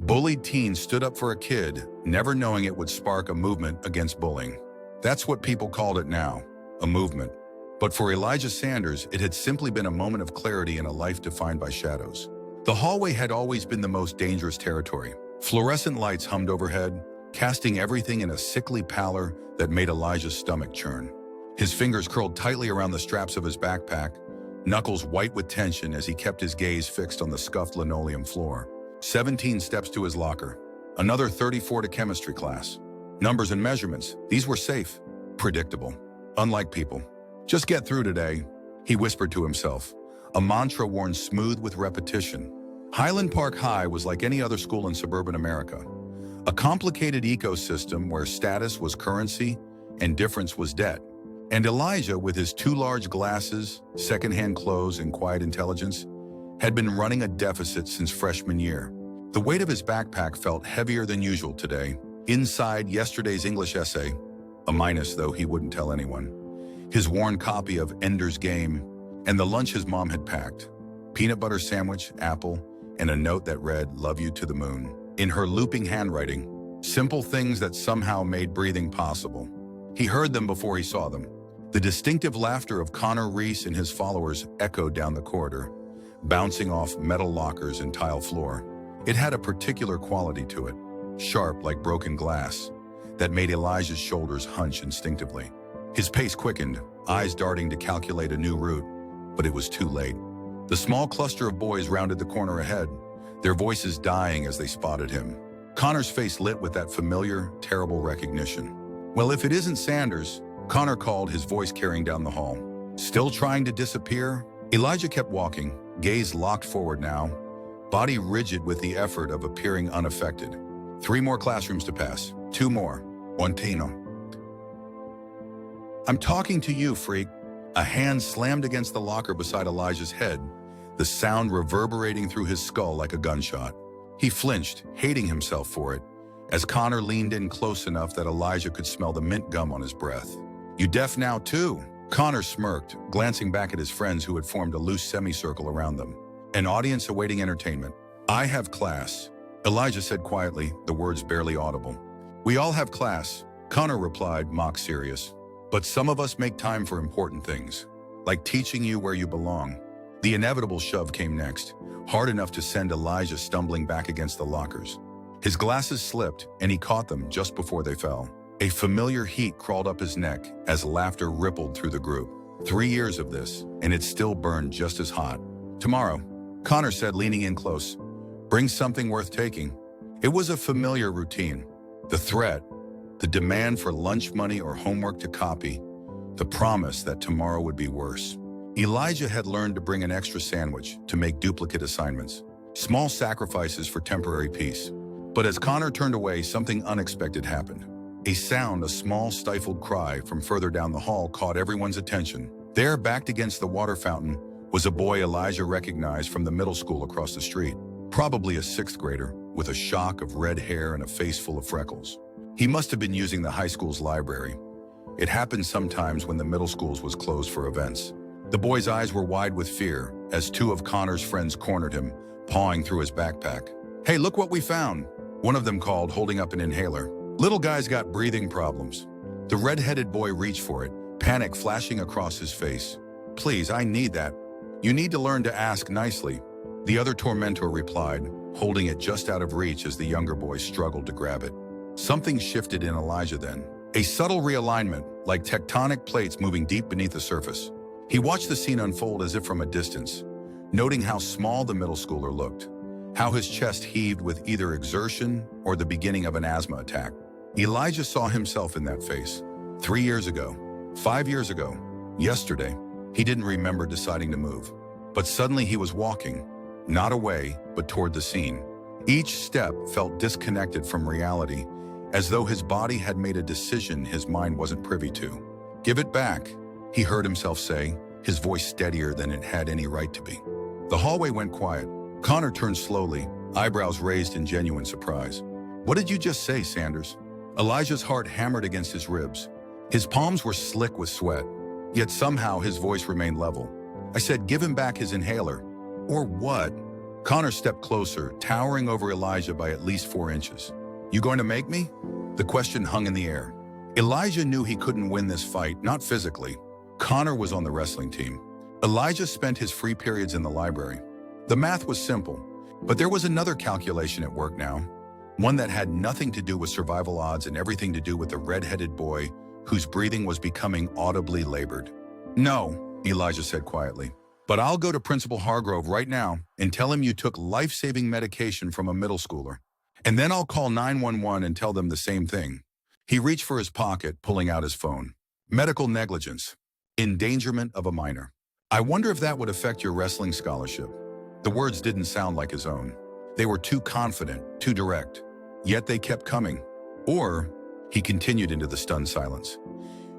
Bullied teen stood up for a kid, never knowing it would spark a movement against bullying. That's what people called it now, a movement. But for Elijah Sanders, it had simply been a moment of clarity in a life defined by shadows. The hallway had always been the most dangerous territory. Fluorescent lights hummed overhead, casting everything in a sickly pallor that made Elijah's stomach churn. His fingers curled tightly around the straps of his backpack, knuckles white with tension as he kept his gaze fixed on the scuffed linoleum floor. 17 steps to his locker. Another 34 to chemistry class. Numbers and measurements, these were safe, predictable, unlike people. Just get through today, he whispered to himself, a mantra worn smooth with repetition. Highland Park High was like any other school in suburban America, a complicated ecosystem where status was currency and difference was debt. And Elijah, with his 2 large glasses, secondhand clothes, and quiet intelligence, had been running a deficit since freshman year. The weight of his backpack felt heavier than usual today. Inside, yesterday's English essay, a minus though he wouldn't tell anyone, his worn copy of Ender's Game, and the lunch his mom had packed, peanut butter sandwich, apple, and a note that read, "Love you to the moon," in her looping handwriting, simple things that somehow made breathing possible. He heard them before he saw them. The distinctive laughter of Connor Reese and his followers echoed down the corridor, bouncing off metal lockers and tile floor. It had a particular quality to it, sharp like broken glass, that made Elijah's shoulders hunch instinctively. His pace quickened, eyes darting to calculate a new route, but it was too late. The small cluster of boys rounded the corner ahead, their voices dying as they spotted him. Connor's face lit with that familiar, terrible recognition. "Well, if it isn't Sanders," Connor called, his voice carrying down the hall. Still trying to disappear? Elijah kept walking, gaze locked forward now, body rigid with the effort of appearing unaffected. 3 more classrooms to pass, 2 more, one Tino. "I'm talking to you, freak." A hand slammed against the locker beside Elijah's head, the sound reverberating through his skull like a gunshot. He flinched, hating himself for it, as Connor leaned in close enough that Elijah could smell the mint gum on his breath. "You deaf now too?" Connor smirked, glancing back at his friends who had formed a loose semicircle around them. An audience awaiting entertainment. "I have class," Elijah said quietly, the words barely audible. "We all have class," Connor replied, mock serious. "But some of us make time for important things, like teaching you where you belong." The inevitable shove came next, hard enough to send Elijah stumbling back against the lockers. His glasses slipped, and he caught them just before they fell. A familiar heat crawled up his neck as laughter rippled through the group. 3 years of this, and it still burned just as hot. "Tomorrow," Connor said, leaning in close. "Bring something worth taking." It was a familiar routine. The threat, the demand for lunch money or homework to copy, the promise that tomorrow would be worse. Elijah had learned to bring an extra sandwich to make duplicate assignments. Small sacrifices for temporary peace. But as Connor turned away, something unexpected happened. A sound, a small stifled cry from further down the hall caught everyone's attention. There, backed against the water fountain, was a boy Elijah recognized from the middle school across the street. Probably a 6th grader, with a shock of red hair and a face full of freckles. He must have been using the high school's library. It happened sometimes when the middle school's was closed for events. The boy's eyes were wide with fear as 2 of Connor's friends cornered him, pawing through his backpack. "Hey, look what we found," one of them called, holding up an inhaler. "Little guy's got breathing problems." The red-headed boy reached for it, panic flashing across his face. "Please, I need that." "You need to learn to ask nicely," the other tormentor replied, holding it just out of reach as the younger boy struggled to grab it. Something shifted in Elijah then. A subtle realignment, like tectonic plates moving deep beneath the surface. He watched the scene unfold as if from a distance, noting how small the middle schooler looked, how his chest heaved with either exertion or the beginning of an asthma attack. Elijah saw himself in that face. 3 years ago, 5 years ago, yesterday. He didn't remember deciding to move. But suddenly he was walking, not away, but toward the scene. Each step felt disconnected from reality, as though his body had made a decision his mind wasn't privy to. "Give it back," he heard himself say, his voice steadier than it had any right to be. The hallway went quiet. Connor turned slowly, eyebrows raised in genuine surprise. "What did you just say, Sanders?" Elijah's heart hammered against his ribs. His palms were slick with sweat, yet somehow his voice remained level. "I said give him back his inhaler." "Or what?" Connor stepped closer, towering over Elijah by at least 4 inches. You going to make me? The question hung in the air. Elijah knew he couldn't win this fight, not physically. Connor was on the wrestling team. Elijah spent his free periods in the library. The math was simple, but there was another calculation at work now, one that had nothing to do with survival odds and everything to do with the red-headed boy whose breathing was becoming audibly labored. No, Elijah said quietly, but I'll go to Principal Hargrove right now and tell him you took life-saving medication from a middle schooler. And then I'll call 911 and tell them the same thing. He reached for his pocket, pulling out his phone. Medical negligence. Endangerment of a minor. I wonder if that would affect your wrestling scholarship. The words didn't sound like his own. They were too confident, too direct. Yet they kept coming. Or, he continued into the stunned silence.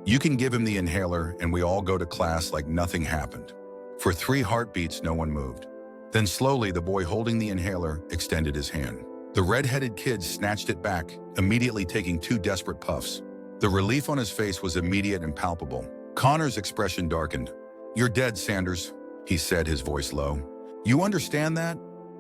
You can give him the inhaler and we all go to class like nothing happened. For 3 heartbeats, no one moved. Then slowly, the boy holding the inhaler extended his hand. The red-headed kid snatched it back, immediately taking 2 desperate puffs. The relief on his face was immediate and palpable. Connor's expression darkened. You're dead, Sanders, he said, his voice low. You understand that?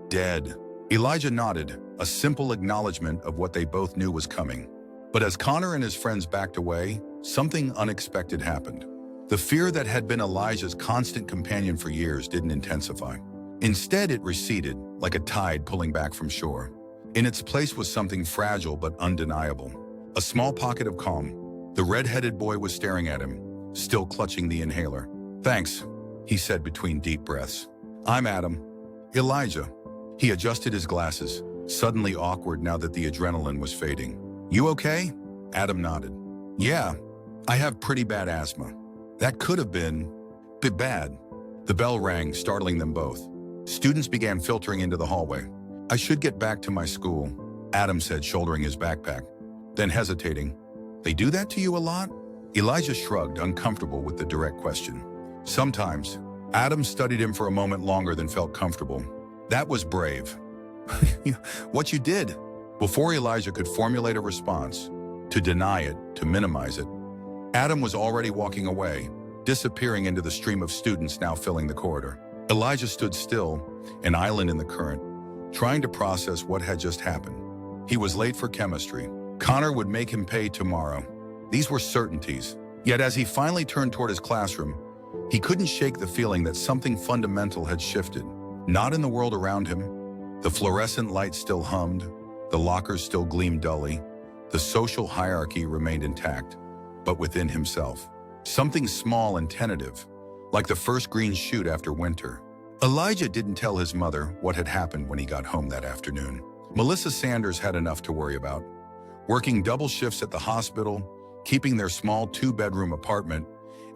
Dead. Elijah nodded, a simple acknowledgement of what they both knew was coming. But as Connor and his friends backed away, something unexpected happened. The fear that had been Elijah's constant companion for years didn't intensify. Instead, it receded, like a tide pulling back from shore. In its place was something fragile but undeniable. A small pocket of calm. The red-headed boy was staring at him, still clutching the inhaler. Thanks, he said between deep breaths. I'm Adam. Elijah. He adjusted his glasses, suddenly awkward now that the adrenaline was fading. You okay? Adam nodded. Yeah, I have pretty bad asthma. That could have been bad. The bell rang, startling them both. Students began filtering into the hallway. I should get back to my school, Adam said, shouldering his backpack. Then hesitating, they do that to you a lot? Elijah shrugged, uncomfortable with the direct question. Sometimes. Adam studied him for a moment longer than felt comfortable. That was brave. What you did? Before Elijah could formulate a response, to deny it, to minimize it, Adam was already walking away, disappearing into the stream of students now filling the corridor. Elijah stood still, an island in the current, trying to process what had just happened. He was late for chemistry. Connor would make him pay tomorrow. These were certainties. Yet as he finally turned toward his classroom, he couldn't shake the feeling that something fundamental had shifted. Not in the world around him. The fluorescent lights still hummed, the lockers still gleamed dully, the social hierarchy remained intact, but within himself. Something small and tentative, like the first green shoot after winter. Elijah didn't tell his mother what had happened when he got home that afternoon. Melissa Sanders had enough to worry about. Working double shifts at the hospital, keeping their small 2-bedroom apartment,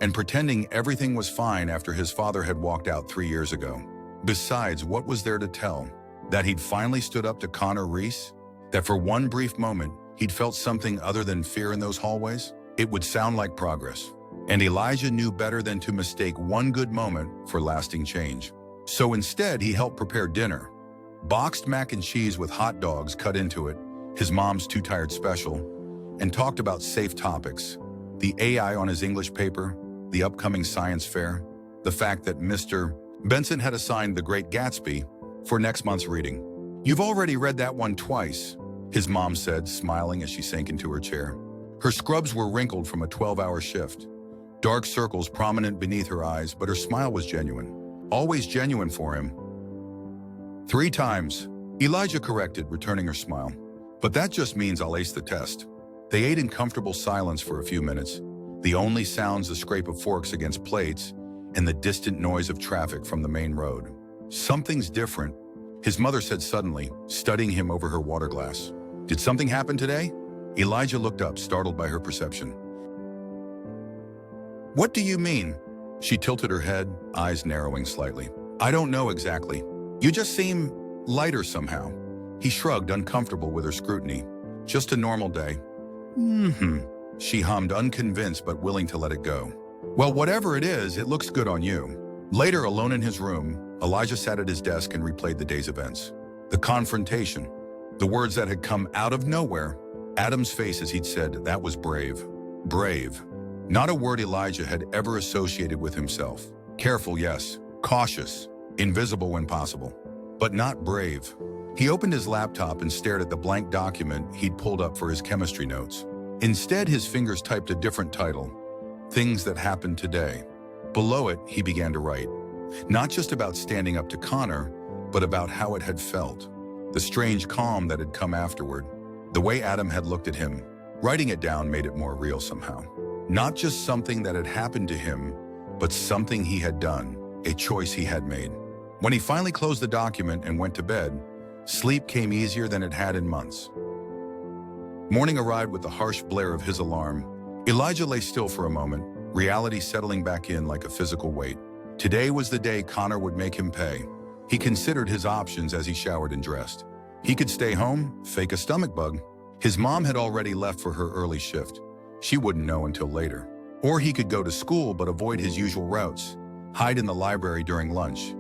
and pretending everything was fine after his father had walked out 3 years ago. Besides, what was there to tell? That he'd finally stood up to Connor Reese? That for one brief moment, he'd felt something other than fear in those hallways? It would sound like progress. And Elijah knew better than to mistake one good moment for lasting change. So instead, he helped prepare dinner. Boxed mac and cheese with hot dogs cut into it, his mom's Too Tired special, and talked about safe topics. The AI on his English paper, the upcoming science fair, the fact that Mr. Benson had assigned The Great Gatsby for next month's reading. You've already read that one twice, his mom said, smiling as she sank into her chair. Her scrubs were wrinkled from a 12-hour shift. Dark circles prominent beneath her eyes, but her smile was genuine. Always genuine for him. 3 times, Elijah corrected, returning her smile. But that just means I'll ace the test. They ate in comfortable silence for a few minutes, the only sounds the scrape of forks against plates and the distant noise of traffic from the main road. Something's different, his mother said suddenly, studying him over her water glass. Did something happen today? Elijah looked up, startled by her perception. What do you mean? She tilted her head, eyes narrowing slightly. I don't know exactly. You just seem lighter somehow. He shrugged, uncomfortable with her scrutiny. Just a normal day. She hummed, unconvinced but willing to let it go. Well, whatever it is, it looks good on you. Later, alone in his room, Elijah sat at his desk and replayed the day's events. The confrontation, the words that had come out of nowhere. Adam's face as he'd said, that was brave. Brave. Not a word Elijah had ever associated with himself. Careful, yes. Cautious. Invisible when possible. but not brave. He opened his laptop and stared at the blank document he'd pulled up for his chemistry notes. Instead, his fingers typed a different title, Things That Happened Today. Below it, he began to write, not just about standing up to Connor, but about how it had felt, the strange calm that had come afterward, the way Adam had looked at him. Writing it down made it more real somehow. Not just something that had happened to him, but something he had done, a choice he had made. When he finally closed the document and went to bed, sleep came easier than it had in months. Morning arrived with the harsh blare of his alarm. Elijah lay still for a moment, reality settling back in like a physical weight. Today was the day Connor would make him pay. He considered his options as he showered and dressed. He could stay home, fake a stomach bug. His mom had already left for her early shift. She wouldn't know until later. Or he could go to school but avoid his usual routes, hide in the library during lunch,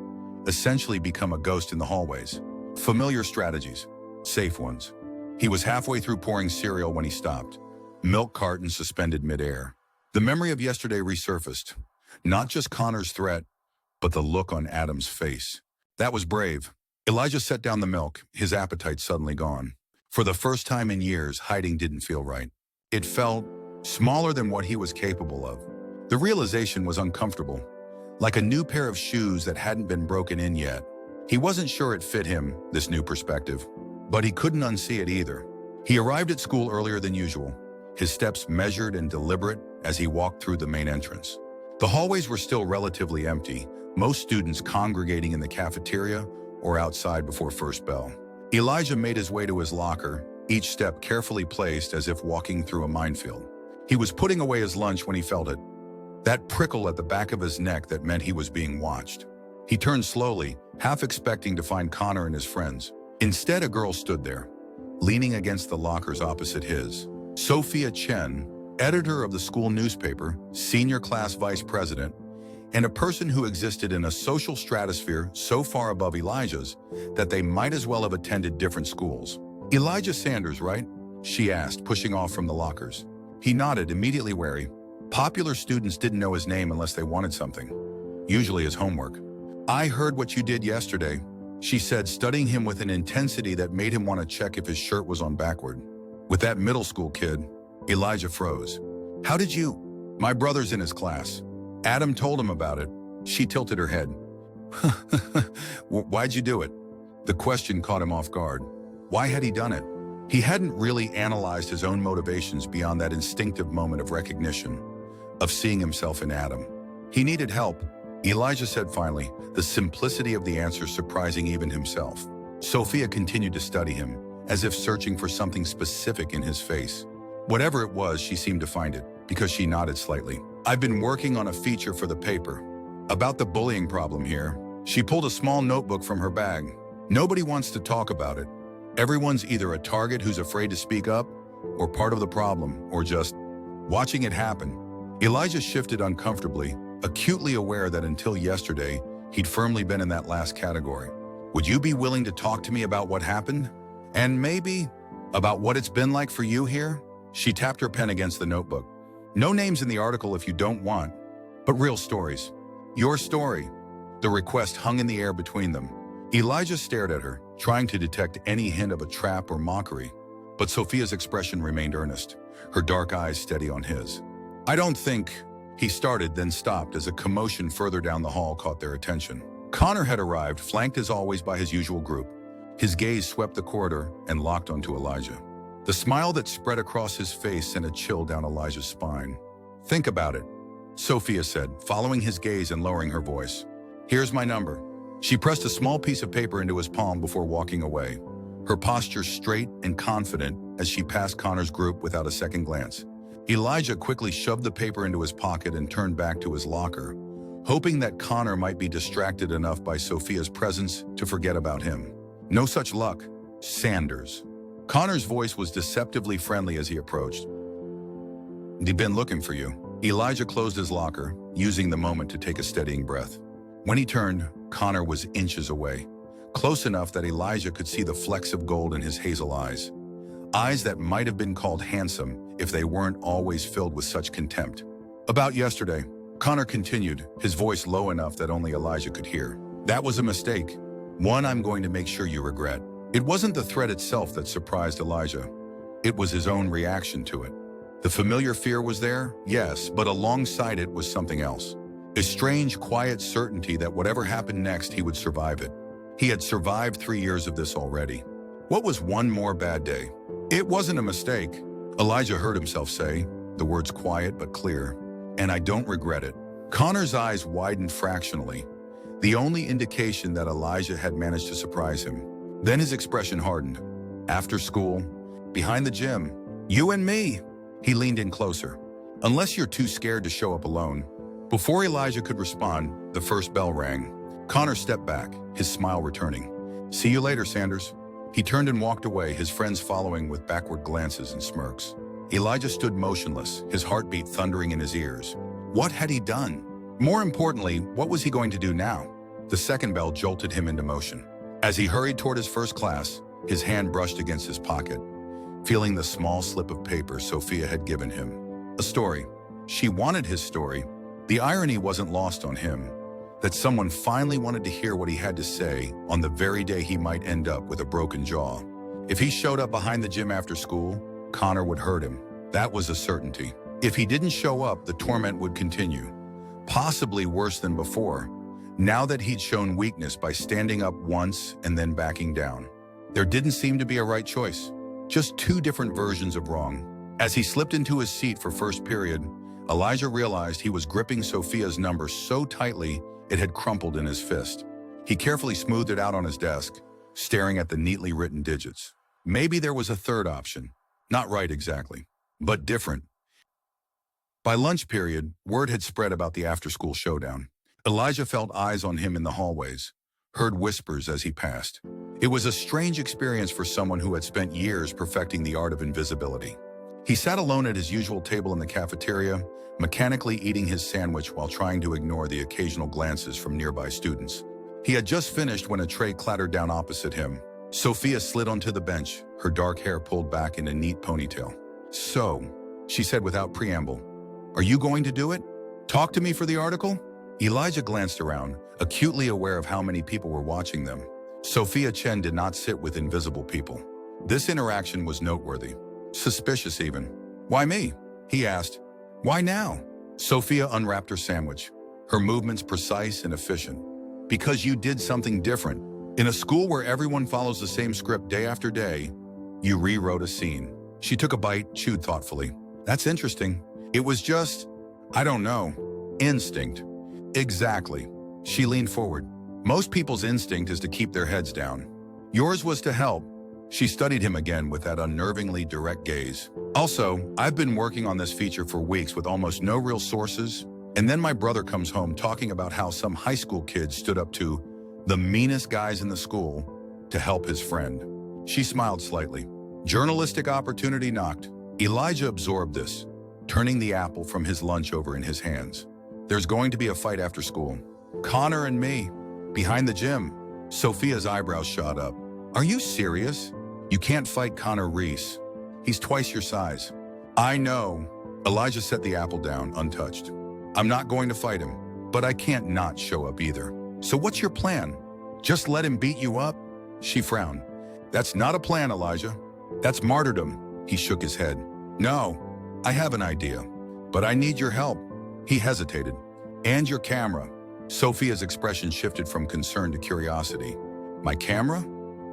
essentially become a ghost in the hallways. Familiar strategies, safe ones. He was halfway through pouring cereal when he stopped, milk carton suspended midair. The memory of yesterday resurfaced, not just Connor's threat, but the look on Adam's face. That was brave. Elijah set down the milk, his appetite suddenly gone. For the first time in years, hiding didn't feel right. It felt smaller than what he was capable of. The realization was uncomfortable, like a new pair of shoes that hadn't been broken in yet. He wasn't sure it fit him, this new perspective, but he couldn't unsee it either. He arrived at school earlier than usual, his steps measured and deliberate as he walked through the main entrance. The hallways were still relatively empty, most students congregating in the cafeteria or outside before first bell. Elijah made his way to his locker, each step carefully placed as if walking through a minefield. He was putting away his lunch when he felt it, that prickle at the back of his neck that meant he was being watched. He turned slowly, half expecting to find Connor and his friends. Instead, a girl stood there, leaning against the lockers opposite his. Sophia Chen, editor of the school newspaper, senior class vice president, and a person who existed in a social stratosphere so far above Elijah's that they might as well have attended different schools. Elijah Sanders, right? She asked, pushing off from the lockers. He nodded, immediately wary. Popular students didn't know his name unless they wanted something, usually his homework. I heard what you did yesterday, she said, studying him with an intensity that made him want to check if his shirt was on backward. With that middle school kid, Elijah froze. How did you? My brother's in his class. Adam told him about it. She tilted her head. Why'd you do it? The question caught him off guard. Why had he done it? He hadn't really analyzed his own motivations beyond that instinctive moment of recognition, of seeing himself in Adam. He needed help, Elijah said finally, the simplicity of the answer surprising even himself. Sophia continued to study him, as if searching for something specific in his face. Whatever it was, she seemed to find it, because she nodded slightly. I've been working on a feature for the paper about the bullying problem here. She pulled a small notebook from her bag. Nobody wants to talk about it. Everyone's either a target who's afraid to speak up, or part of the problem, or just watching it happen. Elijah shifted uncomfortably, acutely aware that until yesterday, he'd firmly been in that last category. Would you be willing to talk to me about what happened? And maybe about what it's been like for you here? She tapped her pen against the notebook. No names in the article if you don't want, but real stories. Your story. The request hung in the air between them. Elijah stared at her, trying to detect any hint of a trap or mockery. But Sophia's expression remained earnest, her dark eyes steady on his. I don't think... He started, then stopped as a commotion further down the hall caught their attention. Connor had arrived, flanked as always by his usual group. His gaze swept the corridor and locked onto Elijah. The smile that spread across his face sent a chill down Elijah's spine. Think about it, Sophia said, following his gaze and lowering her voice. Here's my number. She pressed a small piece of paper into his palm before walking away, her posture straight and confident as she passed Connor's group without a second glance. Elijah quickly shoved the paper into his pocket and turned back to his locker, hoping that Connor might be distracted enough by Sophia's presence to forget about him. No such luck. Sanders. Connor's voice was deceptively friendly as he approached. They've been looking for you. Elijah closed his locker, using the moment to take a steadying breath. When he turned, Connor was inches away, close enough that Elijah could see the flecks of gold in his hazel eyes. Eyes that might have been called handsome if they weren't always filled with such contempt. About yesterday, Connor continued, his voice low enough that only Elijah could hear. That was a mistake. One I'm going to make sure you regret. It wasn't the threat itself that surprised Elijah. It was his own reaction to it. The familiar fear was there, yes, but alongside it was something else. A strange, quiet certainty that whatever happened next, he would survive it. He had survived 3 years of this already. What was one more bad day? It wasn't a mistake. Elijah heard himself say, the words quiet but clear, and I don't regret it. Connor's eyes widened fractionally, the only indication that Elijah had managed to surprise him. Then his expression hardened. After school, behind the gym, you and me. He leaned in closer. Unless you're too scared to show up alone. Before Elijah could respond, the first bell rang. Connor stepped back, his smile returning. See you later, Sanders. He turned and walked away, his friends following with backward glances and smirks. Elijah stood motionless, his heartbeat thundering in his ears. What had he done? More importantly, what was he going to do now? The second bell jolted him into motion. As he hurried toward his first class, his hand brushed against his pocket, feeling the small slip of paper Sophia had given him. A story. She wanted his story. The irony wasn't lost on him, that someone finally wanted to hear what he had to say on the very day he might end up with a broken jaw. If he showed up behind the gym after school, Connor would hurt him. That was a certainty. If he didn't show up, the torment would continue, possibly worse than before, now that he'd shown weakness by standing up once and then backing down. There didn't seem to be a right choice, just two different versions of wrong. As he slipped into his seat for first period, Elijah realized he was gripping Sophia's number so tightly it had crumpled in his fist. He carefully smoothed it out on his desk, staring at the neatly written digits. Maybe there was a third option. Not right exactly, but different. By lunch period, word had spread about the after-school showdown. Elijah felt eyes on him in the hallways, heard whispers as he passed. It was a strange experience for someone who had spent years perfecting the art of invisibility. He sat alone at his usual table in the cafeteria, mechanically eating his sandwich while trying to ignore the occasional glances from nearby students. He had just finished when a tray clattered down opposite him. Sophia slid onto the bench, her dark hair pulled back in a neat ponytail. So, she said without preamble, are you going to do it? Talk to me for the article? Elijah glanced around, acutely aware of how many people were watching them. Sophia Chen did not sit with invisible people. This interaction was noteworthy, suspicious even. Why me? He asked. Why now? Sophia unwrapped her sandwich, her movements precise and efficient. Because you did something different. In a school where everyone follows the same script day after day, you rewrote a scene. She took a bite, chewed thoughtfully. That's interesting. It was just, I don't know, instinct. Exactly. She leaned forward. Most people's instinct is to keep their heads down. Yours was to help. She studied him again with that unnervingly direct gaze. Also, I've been working on this feature for weeks with almost no real sources, and then my brother comes home talking about how some high school kid stood up to the meanest guys in the school to help his friend. She smiled slightly. Journalistic opportunity knocked. Elijah absorbed this, turning the apple from his lunch over in his hands. There's going to be a fight after school. Connor and me, behind the gym. Sophia's eyebrows shot up. Are you serious? You can't fight Connor Reese. He's twice your size. I know. Elijah set the apple down, untouched. I'm not going to fight him, but I can't not show up either. So what's your plan? Just let him beat you up? She frowned. That's not a plan, Elijah. That's martyrdom. He shook his head. No, I have an idea, but I need your help. He hesitated. And your camera. Sophia's expression shifted from concern to curiosity. My camera?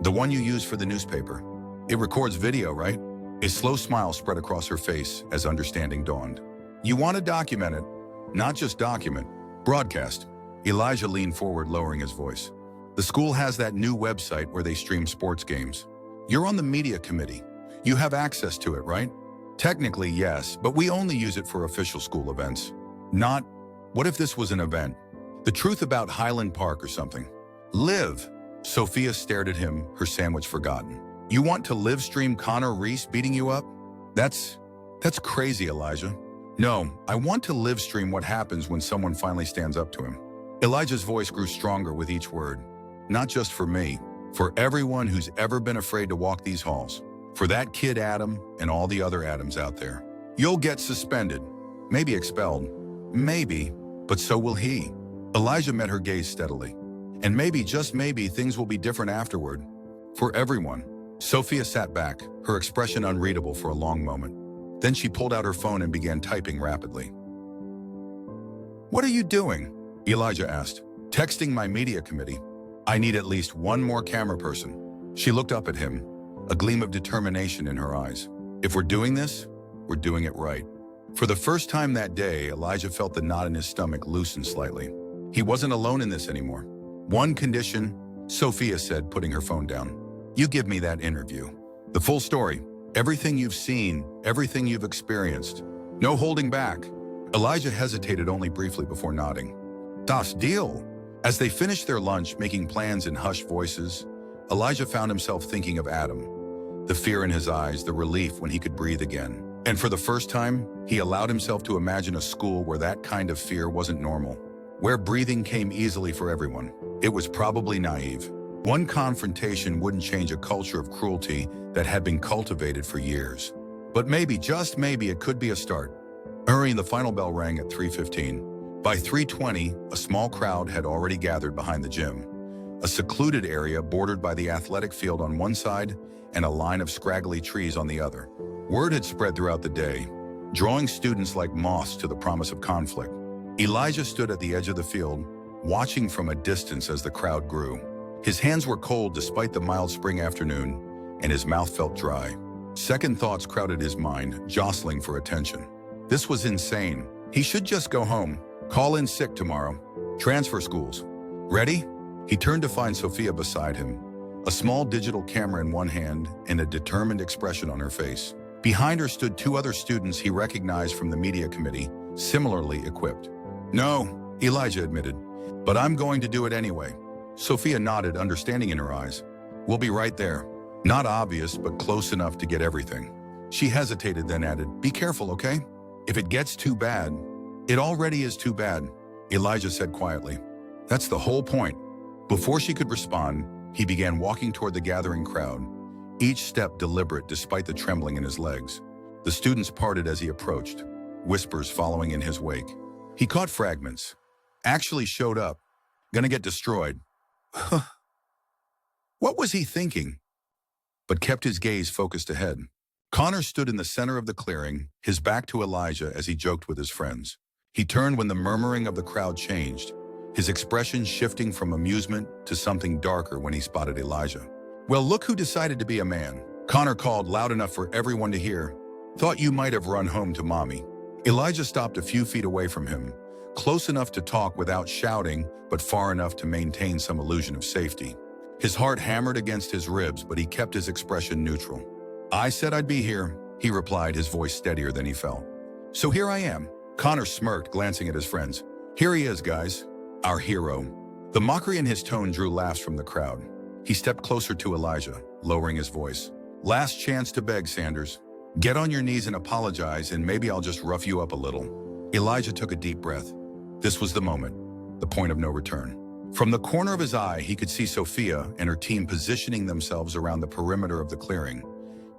The one you use for the newspaper. It records video, right? A slow smile spread across her face as understanding dawned. You want to document it, not just document, broadcast. Elijah leaned forward, lowering his voice. The school has that new website where they stream sports games. You're on the media committee. You have access to it, right? Technically, yes, but we only use it for official school events. Not, what if this was an event? The truth about Highland Park or something. Live. Sophia stared at him, her sandwich forgotten. You want to live stream Connor Reese beating you up? That's crazy, Elijah. No, I want to live stream what happens when someone finally stands up to him. Elijah's voice grew stronger with each word. Not just for me, for everyone who's ever been afraid to walk these halls. For that kid Adam and all the other Adams out there. You'll get suspended, maybe expelled, maybe, but so will he. Elijah met her gaze steadily. And maybe, just maybe, things will be different afterward. For everyone. Sophia sat back, her expression unreadable for a long moment. Then she pulled out her phone and began typing rapidly. "What are you doing?" Elijah asked. "Texting my media committee. I need at least one more camera person." She looked up at him, a gleam of determination in her eyes. "If we're doing this, we're doing it right." For the first time that day, Elijah felt the knot in his stomach loosen slightly. He wasn't alone in this anymore. "One condition," Sophia said, putting her phone down. "You give me that interview. The full story. Everything you've seen, everything you've experienced. No holding back." Elijah hesitated only briefly before nodding. "Das deal." As they finished their lunch, making plans in hushed voices, Elijah found himself thinking of Adam. The fear in his eyes, the relief when he could breathe again. And for the first time, he allowed himself to imagine a school where that kind of fear wasn't normal, where breathing came easily for everyone. It was probably naive. One confrontation wouldn't change a culture of cruelty that had been cultivated for years. But maybe, just maybe, it could be a start. The final bell rang at 3:15. By 3:20, a small crowd had already gathered behind the gym, a secluded area bordered by the athletic field on one side and a line of scraggly trees on the other. Word had spread throughout the day, drawing students like moths to the promise of conflict. Elijah stood at the edge of the field, watching from a distance as the crowd grew. His hands were cold despite the mild spring afternoon, and his mouth felt dry. Second thoughts crowded his mind, jostling for attention. This was insane. He should just go home, call in sick tomorrow, transfer schools. Ready? He turned to find Sophia beside him, a small digital camera in one hand and a determined expression on her face. Behind her stood two other students he recognized from the media committee, similarly equipped. "No," Elijah admitted, "but I'm going to do it anyway." Sophia nodded, understanding in her eyes. "We'll be right there." Not obvious, but close enough to get everything. She hesitated, then added, "Be careful, okay? If it gets too bad." "It already is too bad," Elijah said quietly. "That's the whole point." Before she could respond, he began walking toward the gathering crowd, each step deliberate despite the trembling in his legs. The students parted as he approached, whispers following in his wake. He caught fragments. "Actually showed up. Gonna get destroyed." What was he thinking? But kept his gaze focused ahead. Connor stood in the center of the clearing, his back to Elijah as he joked with his friends. He turned when the murmuring of the crowd changed, his expression shifting from amusement to something darker when he spotted Elijah. "Well, look who decided to be a man," Connor called loud enough for everyone to hear. "Thought you might have run home to mommy." Elijah stopped a few feet away from him, close enough to talk without shouting, but far enough to maintain some illusion of safety. His heart hammered against his ribs, but he kept his expression neutral. "I said I'd be here," he replied, his voice steadier than he felt. "So here I am." Connor smirked, glancing at his friends. "Here he is, guys. Our hero." The mockery in his tone drew laughs from the crowd. He stepped closer to Elijah, lowering his voice. "Last chance to beg, Sanders. Get on your knees and apologize, and maybe I'll just rough you up a little." Elijah took a deep breath. This was the moment, the point of no return. From the corner of his eye, he could see Sophia and her team positioning themselves around the perimeter of the clearing,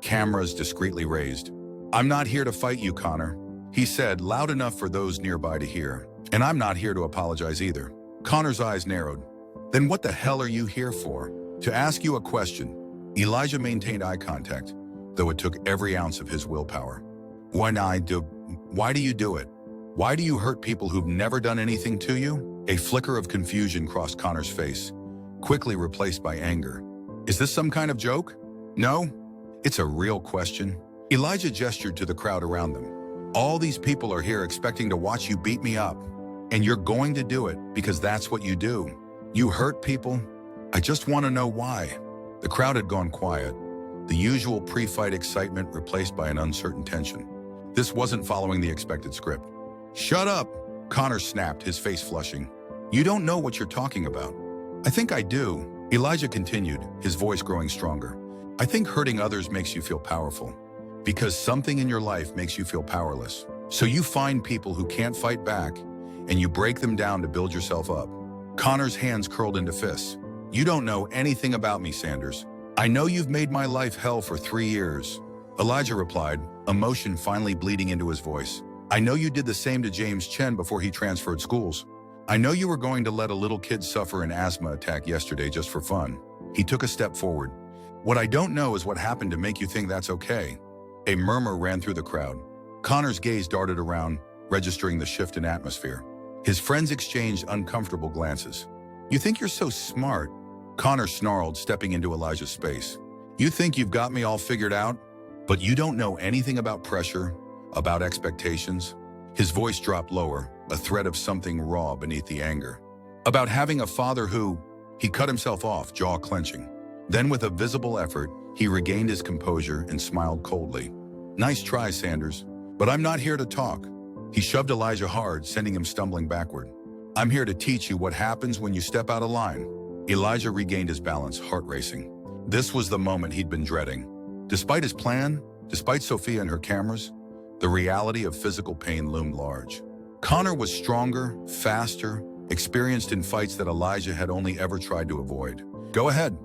cameras discreetly raised. "I'm not here to fight you, Connor," he said, loud enough for those nearby to hear. "And I'm not here to apologize either." Connor's eyes narrowed. "Then what the hell are you here for?" "To ask you a question." Elijah maintained eye contact, though it took every ounce of his willpower. Why do you do it? Why do you hurt people who've never done anything to you?" A flicker of confusion crossed Connor's face, quickly replaced by anger. "Is this some kind of joke?" "No, it's a real question." Elijah gestured to the crowd around them. "All these people are here expecting to watch you beat me up. And you're going to do it because that's what you do. You hurt people. I just want to know why." The crowd had gone quiet, the usual pre-fight excitement replaced by an uncertain tension. This wasn't following the expected script. "Shut up," Connor snapped, his face flushing. "You don't know what you're talking about." "I think I do," Elijah continued, his voice growing stronger. "I think hurting others makes you feel powerful. Because something in your life makes you feel powerless. So you find people who can't fight back, and you break them down to build yourself up." Connor's hands curled into fists. "You don't know anything about me, Sanders. I know you've made my life hell for 3 years." Elijah replied, emotion finally bleeding into his voice. "I know you did the same to James Chen before he transferred schools. I know you were going to let a little kid suffer an asthma attack yesterday just for fun. He took a step forward. What I don't know is what happened to make you think that's okay. A murmur ran through the crowd. Connor's gaze darted around, registering the shift in atmosphere. His friends exchanged uncomfortable glances. You think you're so smart? Connor snarled, stepping into Elijah's space. You think you've got me all figured out? But you don't know anything about pressure, about expectations? His voice dropped lower, a thread of something raw beneath the anger. About having a father who... He cut himself off, jaw clenching. Then with a visible effort, he regained his composure and smiled coldly. Nice try, Sanders, but I'm not here to talk. He shoved Elijah hard, sending him stumbling backward. I'm here to teach you what happens when you step out of line. Elijah regained his balance, heart racing. This was the moment he'd been dreading. Despite his plan, despite Sophia and her cameras, the reality of physical pain loomed large. Connor was stronger, faster, experienced in fights that Elijah had only ever tried to avoid. Go ahead,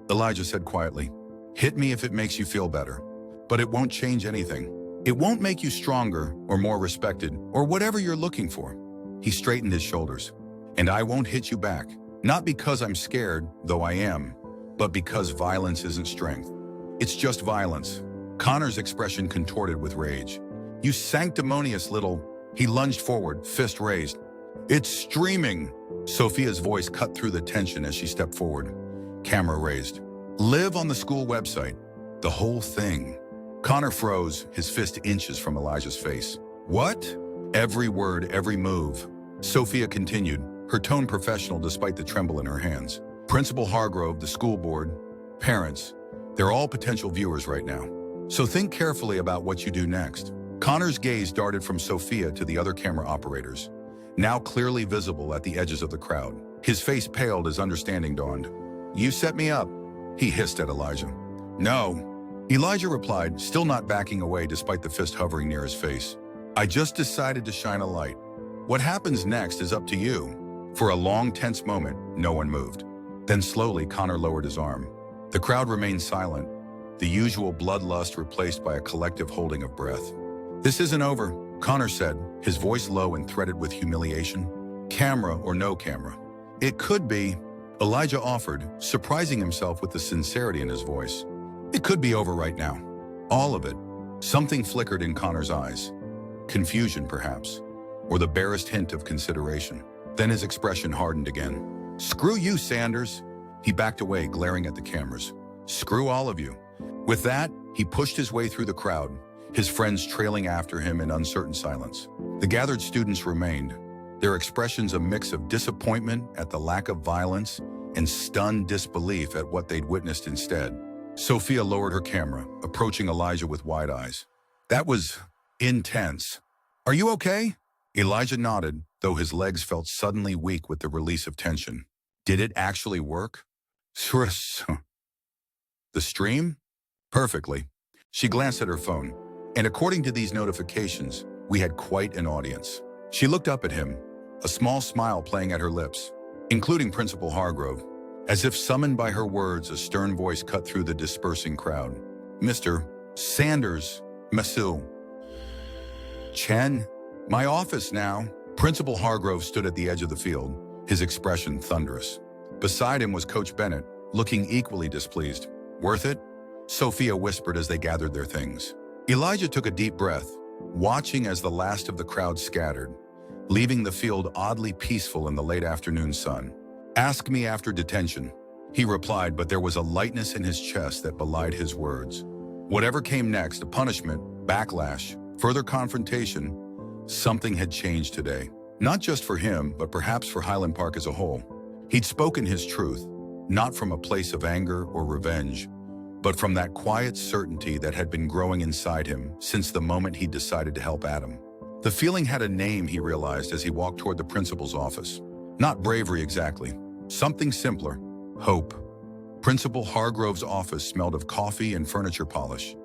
Elijah said quietly. Hit me if it makes you feel better. But it won't change anything. It won't make you stronger or more respected or whatever you're looking for. He straightened his shoulders. And I won't hit you back. Not because I'm scared, though I am, but because violence isn't strength. It's just violence. Connor's expression contorted with rage. You sanctimonious little... He lunged forward, fist raised. It's streaming. Sophia's voice cut through the tension as she stepped forward. Camera raised. Live on the school website. The whole thing. Connor froze, his fist inches from Elijah's face. What? Every word, every move. Sophia continued, her tone professional despite the tremble in her hands. Principal Hargrove, the school board, parents, they're all potential viewers right now. So think carefully about what you do next. Connor's gaze darted from Sophia to the other camera operators, now clearly visible at the edges of the crowd. His face paled as understanding dawned. You set me up, he hissed at Elijah. No, Elijah replied, still not backing away despite the fist hovering near his face. I just decided to shine a light. What happens next is up to you. For a long, tense moment, no one moved. Then slowly, Connor lowered his arm. The crowd remained silent, the usual bloodlust replaced by a collective holding of breath. This isn't over, Connor said, his voice low and threaded with humiliation. Camera or no camera. It could be, Elijah offered, surprising himself with the sincerity in his voice. It could be over right now. All of it. Something flickered in Connor's eyes. Confusion, perhaps, or the barest hint of consideration. Then his expression hardened again. Screw you, Sanders. He backed away, glaring at the cameras. Screw all of you. With that, he pushed his way through the crowd, his friends trailing after him in uncertain silence. The gathered students remained, their expressions a mix of disappointment at the lack of violence and stunned disbelief at what they'd witnessed instead. Sophia lowered her camera, approaching Elijah with wide eyes. That was intense. Are you okay? Elijah nodded, though his legs felt suddenly weak with the release of tension. Did it actually work? The stream? Perfectly. She glanced at her phone, and according to these notifications, we had quite an audience. She looked up at him, a small smile playing at her lips, including Principal Hargrove. As if summoned by her words, a stern voice cut through the dispersing crowd. Mr. Sanders, Masul. Chen, my office now. Principal Hargrove stood at the edge of the field, his expression thunderous. Beside him was Coach Bennett, looking equally displeased. Worth it? Sophia whispered as they gathered their things. Elijah took a deep breath, watching as the last of the crowd scattered, leaving the field oddly peaceful in the late afternoon sun. Ask me after detention, he replied, but there was a lightness in his chest that belied his words. Whatever came next, a punishment, backlash, further confrontation, something had changed today. Not just for him, but perhaps for Highland Park as a whole. He'd spoken his truth, not from a place of anger or revenge, but from that quiet certainty that had been growing inside him since the moment he decided to help Adam. The feeling had a name, he realized as he walked toward the principal's office. Not bravery exactly. Something simpler. Hope. Principal Hargrove's office smelled of coffee and furniture polish,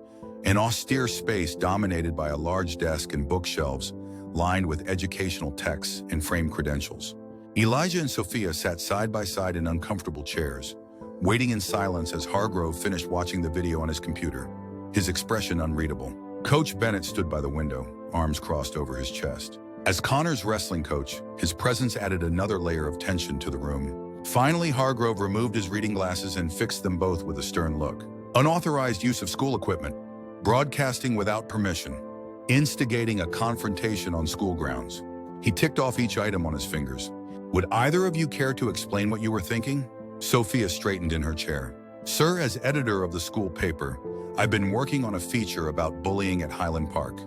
an austere space dominated by a large desk and bookshelves lined with educational texts and framed credentials. Elijah and Sophia sat side by side in uncomfortable chairs, waiting in silence as Hargrove finished watching the video on his computer, his expression unreadable. Coach Bennett stood by the window, arms crossed over his chest. As Connor's wrestling coach, his presence added another layer of tension to the room. Finally, Hargrove removed his reading glasses and fixed them both with a stern look. Unauthorized use of school equipment, broadcasting without permission, instigating a confrontation on school grounds. He ticked off each item on his fingers. Would either of you care to explain what you were thinking? Sophia straightened in her chair. Sir, as editor of the school paper, I've been working on a feature about bullying at Highland Park.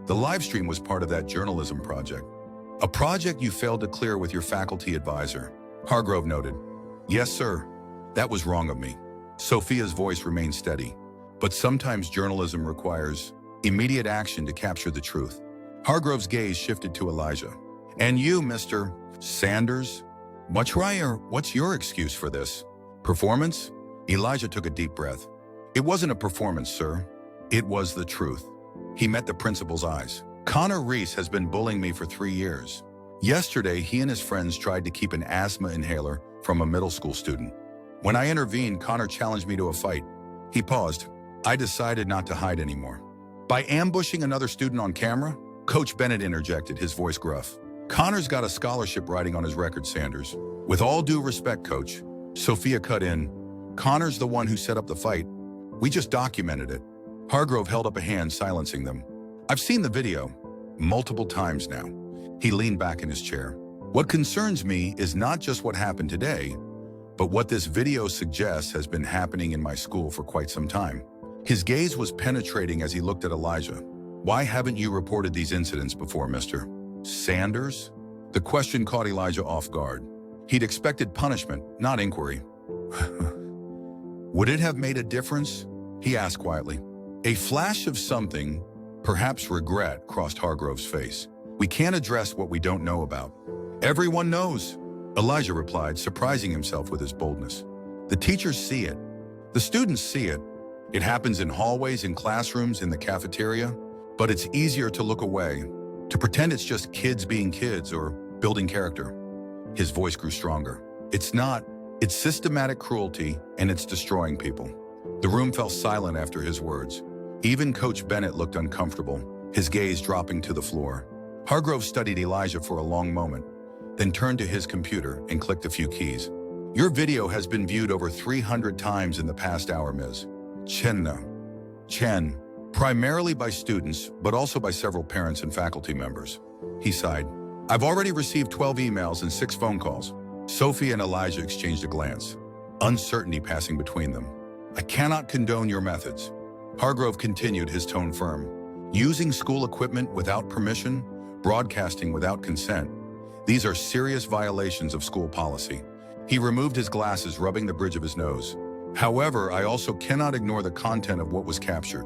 The live stream was part of that journalism project. A project you failed to clear with your faculty advisor. Hargrove noted. Yes, sir. That was wrong of me. Sophia's voice remained steady. But sometimes journalism requires immediate action to capture the truth. Hargrove's gaze shifted to Elijah. And you, Mr. Sanders? What's your excuse for this? Performance? Elijah took a deep breath. It wasn't a performance, sir. It was the truth. He met the principal's eyes. Connor Reese has been bullying me for 3 years. Yesterday, he and his friends tried to keep an asthma inhaler from a middle school student. When I intervened, Connor challenged me to a fight. He paused. I decided not to hide anymore. By ambushing another student on camera, Coach Bennett interjected, his voice gruff. Connor's got a scholarship riding on his record, Sanders. With all due respect, Coach, Sophia cut in. Connor's the one who set up the fight. We just documented it. Hargrove held up a hand, silencing them. I've seen the video multiple times now. He leaned back in his chair. What concerns me is not just what happened today, but what this video suggests has been happening in my school for quite some time. His gaze was penetrating as he looked at Elijah. Why haven't you reported these incidents before, Mr. Sanders? The question caught Elijah off guard. He'd expected punishment, not inquiry. Would it have made a difference? He asked quietly. A flash of something, perhaps regret, crossed Hargrove's face. We can't address what we don't know about. Everyone knows, Elijah replied, surprising himself with his boldness. The teachers see it. The students see it. It happens in hallways, in classrooms, in the cafeteria. But it's easier to look away, to pretend it's just kids being kids or building character. His voice grew stronger. It's not. It's systematic cruelty, and it's destroying people. The room fell silent after his words. Even Coach Bennett looked uncomfortable, his gaze dropping to the floor. Hargrove studied Elijah for a long moment, then turned to his computer and clicked a few keys. Your video has been viewed over 300 times in the past hour, Ms. Chen, primarily by students, but also by several parents and faculty members. He sighed. I've already received 12 emails and 6 phone calls. Sophie and Elijah exchanged a glance, uncertainty passing between them. I cannot condone your methods. Hargrove continued, his tone firm. Using school equipment without permission, broadcasting without consent. These are serious violations of school policy. He removed his glasses, rubbing the bridge of his nose. However, I also cannot ignore the content of what was captured.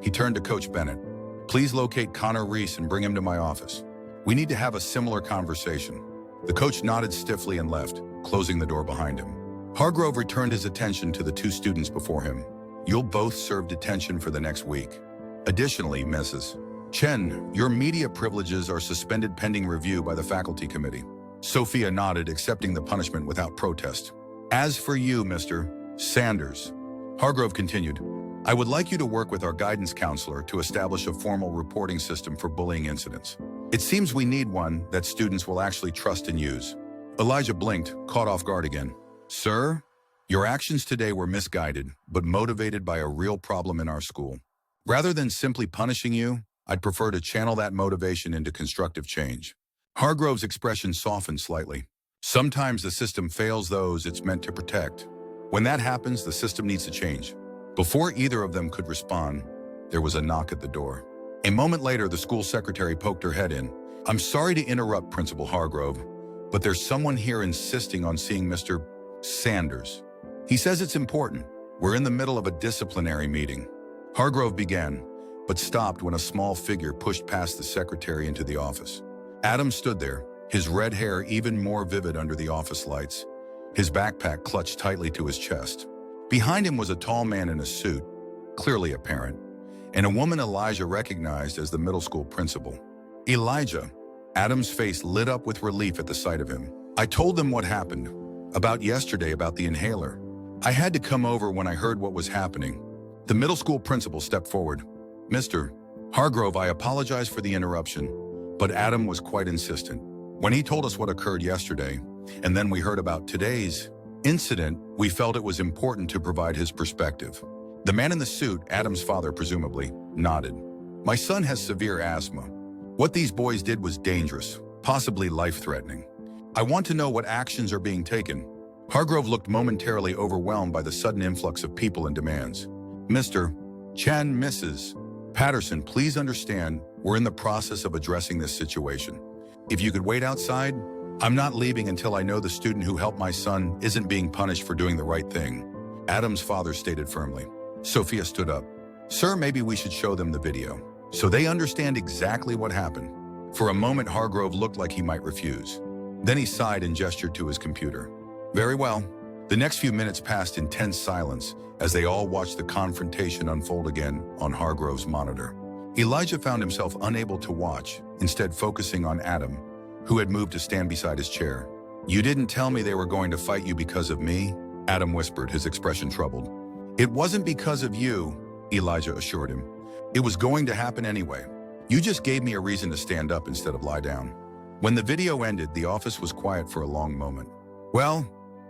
He turned to Coach Bennett. Please locate Connor Reese and bring him to my office. We need to have a similar conversation. The coach nodded stiffly and left, closing the door behind him. Hargrove returned his attention to the 2 students before him. You'll both serve detention for the next week. Additionally, Mrs. Chen, your media privileges are suspended pending review by the faculty committee. Sophia nodded, accepting the punishment without protest. As for you, Mr. Sanders, Hargrove continued, I would like you to work with our guidance counselor to establish a formal reporting system for bullying incidents. It seems we need one that students will actually trust and use. Elijah blinked, caught off guard again. Sir, your actions today were misguided, but motivated by a real problem in our school. Rather than simply punishing you, I'd prefer to channel that motivation into constructive change. Hargrove's expression softened slightly. Sometimes the system fails those it's meant to protect. When that happens, the system needs to change. Before either of them could respond, there was a knock at the door. A moment later, the school secretary poked her head in. I'm sorry to interrupt, Principal Hargrove, but there's someone here insisting on seeing Mr. Sanders. He says it's important. We're in the middle of a disciplinary meeting. Hargrove began, but stopped when a small figure pushed past the secretary into the office. Adam stood there, his red hair even more vivid under the office lights, his backpack clutched tightly to his chest. Behind him was a tall man in a suit, clearly a parent, and a woman Elijah recognized as the middle school principal. Elijah, Adam's face lit up with relief at the sight of him. I told them what happened, about yesterday, about the inhaler. I had to come over when I heard what was happening. The middle school principal stepped forward. Mr. Hargrove, I apologize for the interruption, But Adam was quite insistent. When he told us what occurred yesterday, and then we heard about today's incident, we felt it was important to provide his perspective. The man in the suit, Adam's father presumably, nodded. My son has severe asthma. What these boys did was dangerous, possibly life-threatening. I want to know what actions are being taken. Hargrove looked momentarily overwhelmed by the sudden influx of people and demands. Mr. Chan, Mrs. Patterson, please understand, we're in the process of addressing this situation. If you could wait outside, I'm not leaving until I know the student who helped my son isn't being punished for doing the right thing. Adam's father stated firmly. Sophia stood up. Sir, maybe we should show them the video, so they understand exactly what happened. For a moment, Hargrove looked like he might refuse. Then he sighed and gestured to his computer. Very well. The next few minutes passed in tense silence as they all watched the confrontation unfold again on Hargrove's monitor. Elijah found himself unable to watch, instead focusing on Adam, who had moved to stand beside his chair. You didn't tell me they were going to fight you because of me? Adam whispered, his expression troubled. It wasn't because of you, Elijah assured him. It was going to happen anyway. You just gave me a reason to stand up instead of lie down. When the video ended, the office was quiet for a long moment. Well,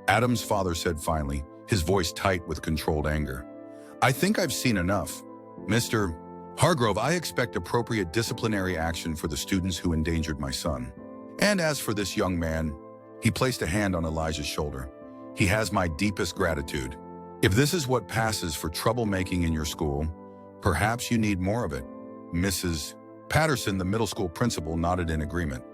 Adam's father said finally, his voice tight with controlled anger. I think I've seen enough. Mr. Hargrove, I expect appropriate disciplinary action for the students who endangered my son. And as for this young man, he placed a hand on Elijah's shoulder. He has my deepest gratitude. If this is what passes for troublemaking in your school, perhaps you need more of it. Mrs. Patterson, the middle school principal, nodded in agreement.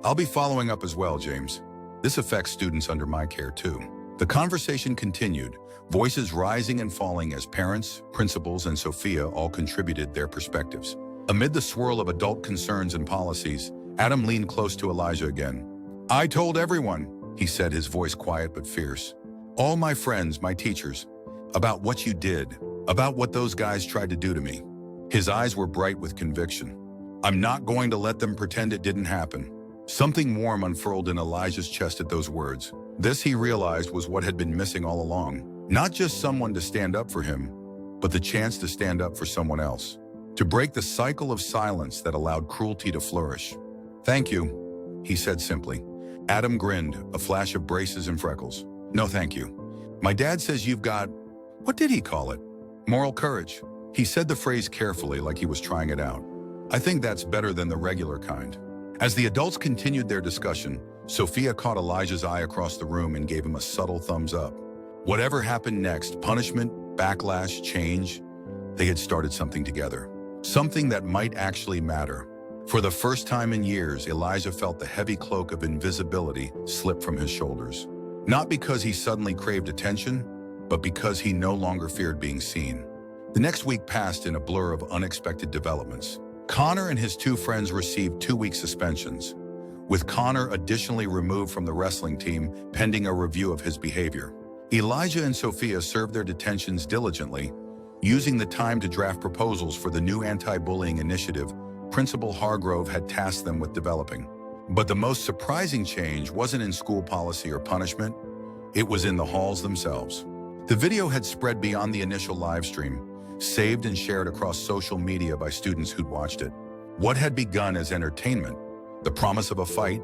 I'll be following up as well, James. This affects students under my care too. The conversation continued, voices rising and falling as parents, principals, and Sophia all contributed their perspectives. Amid the swirl of adult concerns and policies, Adam leaned close to Elijah again. I told everyone, he said, his voice quiet but fierce. All my friends, my teachers, about what you did, about what those guys tried to do to me. His eyes were bright with conviction. I'm not going to let them pretend it didn't happen. Something warm unfurled in Elijah's chest at those words. This, he realized, was what had been missing all along. Not just someone to stand up for him, but the chance to stand up for someone else. To break the cycle of silence that allowed cruelty to flourish. Thank you, he said simply. Adam grinned, a flash of braces and freckles. No, thank you. My dad says you've got, what did he call it? Moral courage. He said the phrase carefully, like he was trying it out. I think that's better than the regular kind. As the adults continued their discussion, Sophia caught Elijah's eye across the room and gave him a subtle thumbs up. Whatever happened next, punishment, backlash, change, they had started something together. Something that might actually matter. For the first time in years, Elijah felt the heavy cloak of invisibility slip from his shoulders. Not because he suddenly craved attention, but because he no longer feared being seen. The next week passed in a blur of unexpected developments. Connor and his two friends received 2-week suspensions, with Connor additionally removed from the wrestling team pending a review of his behavior. Elijah and Sophia served their detentions diligently, using the time to draft proposals for the new anti-bullying initiative Principal Hargrove had tasked them with developing. But the most surprising change wasn't in school policy or punishment, it was in the halls themselves. The video had spread beyond the initial live stream, saved and shared across social media by students who'd watched it. What had begun as entertainment, the promise of a fight,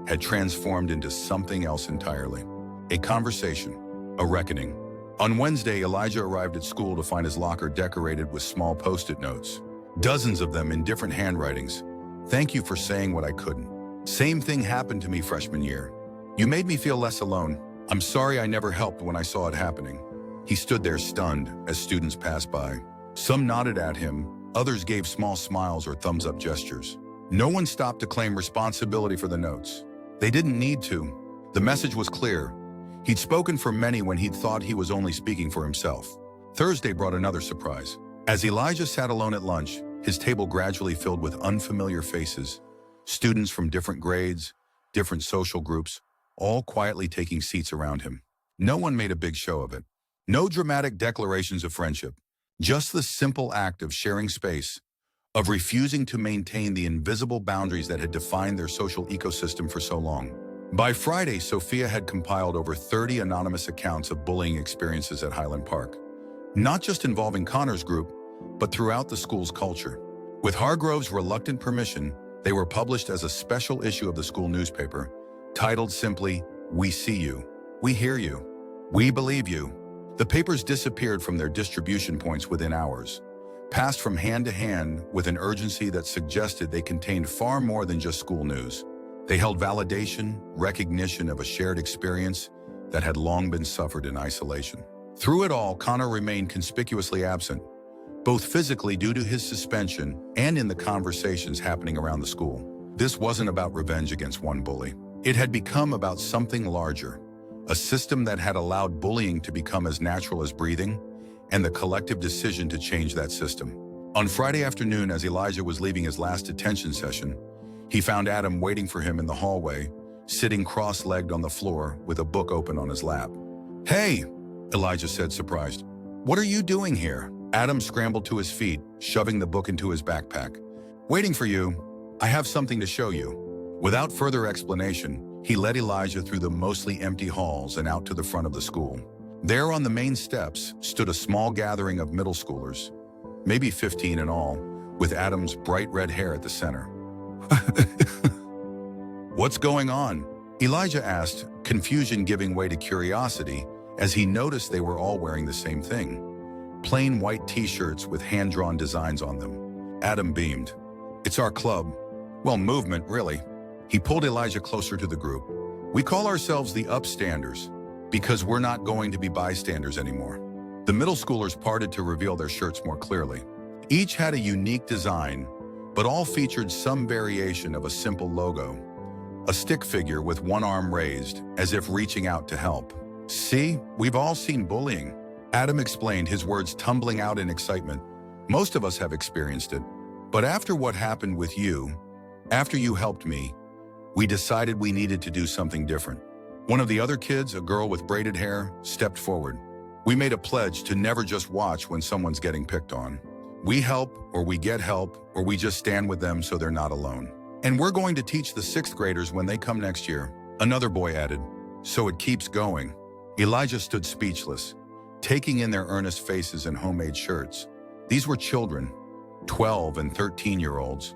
had transformed into something else entirely. A conversation, a reckoning. On Wednesday, Elijah arrived at school to find his locker decorated with small post-it notes. Dozens of them in different handwritings. Thank you for saying what I couldn't. Same thing happened to me freshman year. You made me feel less alone. I'm sorry I never helped when I saw it happening. He stood there stunned as students passed by. Some nodded at him, others gave small smiles or thumbs-up gestures. No one stopped to claim responsibility for the notes. They didn't need to. The message was clear. He'd spoken for many when he'd thought he was only speaking for himself. Thursday brought another surprise. As Elijah sat alone at lunch, his table gradually filled with unfamiliar faces. Students from different grades, different social groups, all quietly taking seats around him. No one made a big show of it. No dramatic declarations of friendship. Just the simple act of sharing space, of refusing to maintain the invisible boundaries that had defined their social ecosystem for so long. By Friday, Sophia had compiled over 30 anonymous accounts of bullying experiences at Highland Park. Not just involving Connor's group, but throughout the school's culture. With Hargrove's reluctant permission, They were published as a special issue of the school newspaper, titled simply, "We See You, We Hear You, We Believe You." The papers disappeared from their distribution points within hours, passed from hand to hand with an urgency that suggested they contained far more than just school news. They held validation, recognition of a shared experience that had long been suffered in isolation. Through it all, Connor remained conspicuously absent, both physically due to his suspension and in the conversations happening around the school. This wasn't about revenge against one bully. It had become about something larger, a system that had allowed bullying to become as natural as breathing, and the collective decision to change that system. On Friday afternoon, as Elijah was leaving his last detention session, he found Adam waiting for him in the hallway, sitting cross-legged on the floor with a book open on his lap. "Hey," Elijah said, surprised. "What are you doing here?" Adam scrambled to his feet, shoving the book into his backpack. "Waiting for you. I have something to show you." Without further explanation, he led Elijah through the mostly empty halls and out to the front of the school. There on the main steps stood a small gathering of middle schoolers, maybe 15 in all, with Adam's bright red hair at the center. "What's going on?" Elijah asked, confusion giving way to curiosity as he noticed they were all wearing the same thing. Plain white t-shirts with hand-drawn designs on them. Adam beamed. "It's our club. Well, movement, really." He pulled Elijah closer to the group. "We call ourselves the Upstanders because we're not going to be bystanders anymore." The middle schoolers parted to reveal their shirts more clearly. Each had a unique design, but all featured some variation of a simple logo. A stick figure with one arm raised, as if reaching out to help. "See, we've all seen bullying," Adam explained, his words tumbling out in excitement. "Most of us have experienced it. But after what happened with you, after you helped me, we decided we needed to do something different." One of the other kids, a girl with braided hair, stepped forward. "We made a pledge to never just watch when someone's getting picked on. We help, or we get help, or we just stand with them so they're not alone. And we're going to teach the 6th graders when they come next year," another boy added. "So it keeps going." Elijah stood speechless, taking in their earnest faces and homemade shirts. These were children, 12 and 13-year-olds,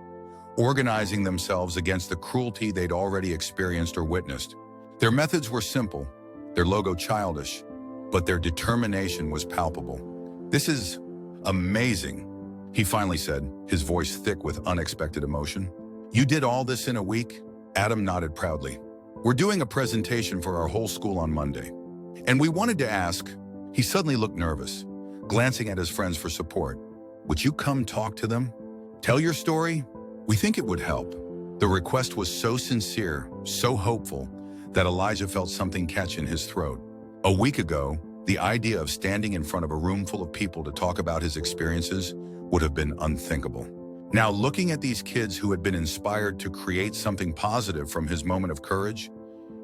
organizing themselves against the cruelty they'd already experienced or witnessed. Their methods were simple, their logo childish, but their determination was palpable. "This is amazing," he finally said, his voice thick with unexpected emotion. "You did all this in a week?" Adam nodded proudly. "We're doing a presentation for our whole school on Monday. And we wanted to ask," he suddenly looked nervous, glancing at his friends for support, "would you come talk to them? Tell your story? We think it would help." The request was so sincere, so hopeful, that Elijah felt something catch in his throat. A week ago, the idea of standing in front of a room full of people to talk about his experiences would have been unthinkable. Now, looking at these kids who had been inspired to create something positive from his moment of courage,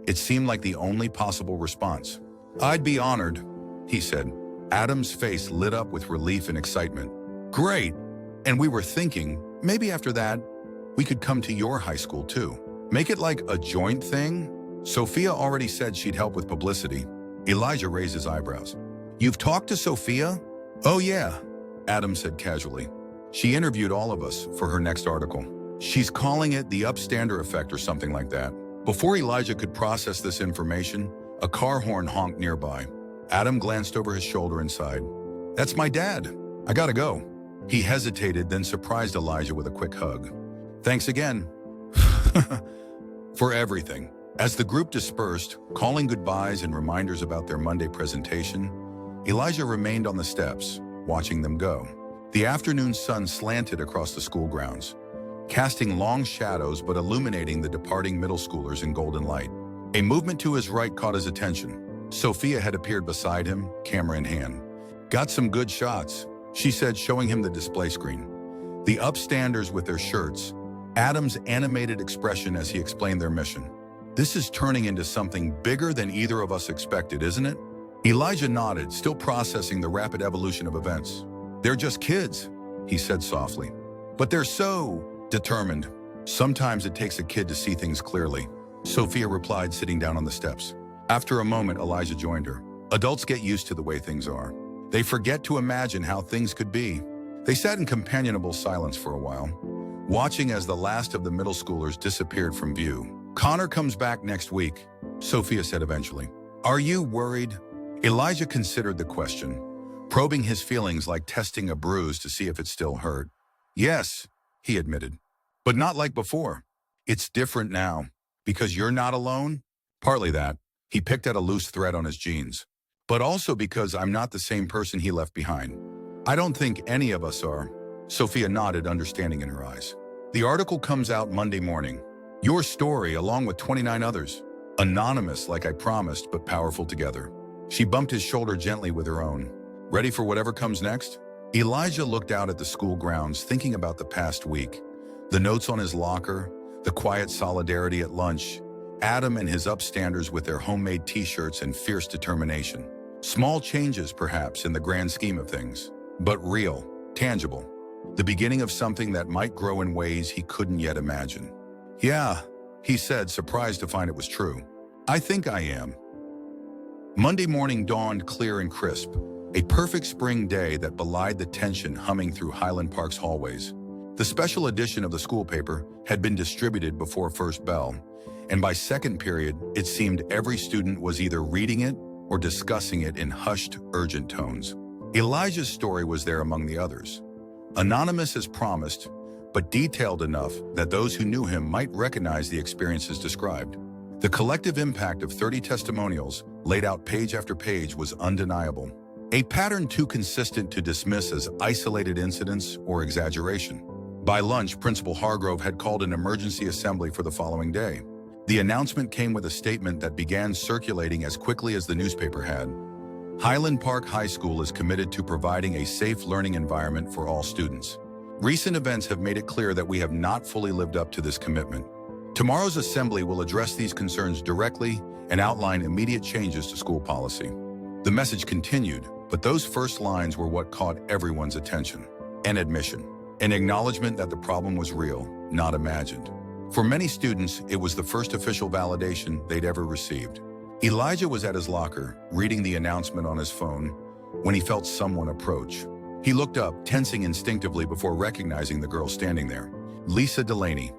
it seemed like the only possible response. "I'd be honored," he said. Adam's face lit up with relief and excitement. "Great! And we were thinking, maybe after that, we could come to your high school too. Make it like a joint thing?" Sophia already said she'd help with publicity. Elijah raised his eyebrows. "You've talked to Sophia?" "Oh yeah," Adam said casually. "She interviewed all of us for her next article. She's calling it the Upstander effect or something like that." Before Elijah could process this information, a car horn honked nearby. Adam glanced over his shoulder and sighed. "That's my dad. I gotta go." He hesitated, then surprised Elijah with a quick hug. "Thanks again." For everything. As the group dispersed, calling goodbyes and reminders about their Monday presentation, Elijah remained on the steps, watching them go. The afternoon sun slanted across the school grounds, casting long shadows but illuminating the departing middle schoolers in golden light. A movement to his right caught his attention. Sophia had appeared beside him, camera in hand. "Got some good shots," she said, showing him the display screen. The upstanders with their shirts, Adam's animated expression as he explained their mission. "This is turning into something bigger than either of us expected, isn't it?" Elijah nodded, still processing the rapid evolution of events. "They're just kids," he said softly. "But they're so determined. Sometimes it takes a kid to see things clearly," Sophia replied, sitting down on the steps. After a moment, Elijah joined her. "Adults get used to the way things are. They forget to imagine how things could be." They sat in companionable silence for a while, watching as the last of the middle schoolers disappeared from view. "Connor comes back next week," Sophia said eventually. "Are you worried?" Elijah considered the question, probing his feelings like testing a bruise to see if it still hurt. "Yes," he admitted, "but not like before. It's different now. Because you're not alone?" "Partly that." He picked at a loose thread on his jeans. "But also because I'm not the same person he left behind." "I don't think any of us are." Sophia nodded, understanding in her eyes. "The article comes out Monday morning. Your story, along with 29 others. Anonymous, like I promised, but powerful together." She bumped his shoulder gently with her own. "Ready for whatever comes next?" Elijah looked out at the school grounds, thinking about the past week. The notes on his locker, the quiet solidarity at lunch, Adam and his upstanders with their homemade t-shirts and fierce determination. Small changes, perhaps, in the grand scheme of things, but real, tangible. The beginning of something that might grow in ways he couldn't yet imagine. "Yeah," he said, surprised to find it was true. "I think I am." Monday morning dawned clear and crisp, a perfect spring day that belied the tension humming through Highland Park's hallways. The special edition of the school paper had been distributed before first bell, and by second period, it seemed every student was either reading it or discussing it in hushed, urgent tones. Elijah's story was there among the others. Anonymous as promised, but detailed enough that those who knew him might recognize the experiences described. The collective impact of 30 testimonials, laid out page after page, was undeniable. A pattern too consistent to dismiss as isolated incidents or exaggeration. By lunch, Principal Hargrove had called an emergency assembly for the following day. The announcement came with a statement that began circulating as quickly as the newspaper had. Highland Park High School is committed to providing a safe learning environment for all students. Recent events have made it clear that we have not fully lived up to this commitment. Tomorrow's assembly will address these concerns directly and outline immediate changes to school policy. The message continued, but those first lines were what caught everyone's attention. An admission, an acknowledgement that the problem was real, not imagined. For many students, it was the first official validation they'd ever received. Elijah was at his locker, reading the announcement on his phone, when he felt someone approach. He looked up, tensing instinctively before recognizing the girl standing there. Lisa Delaney,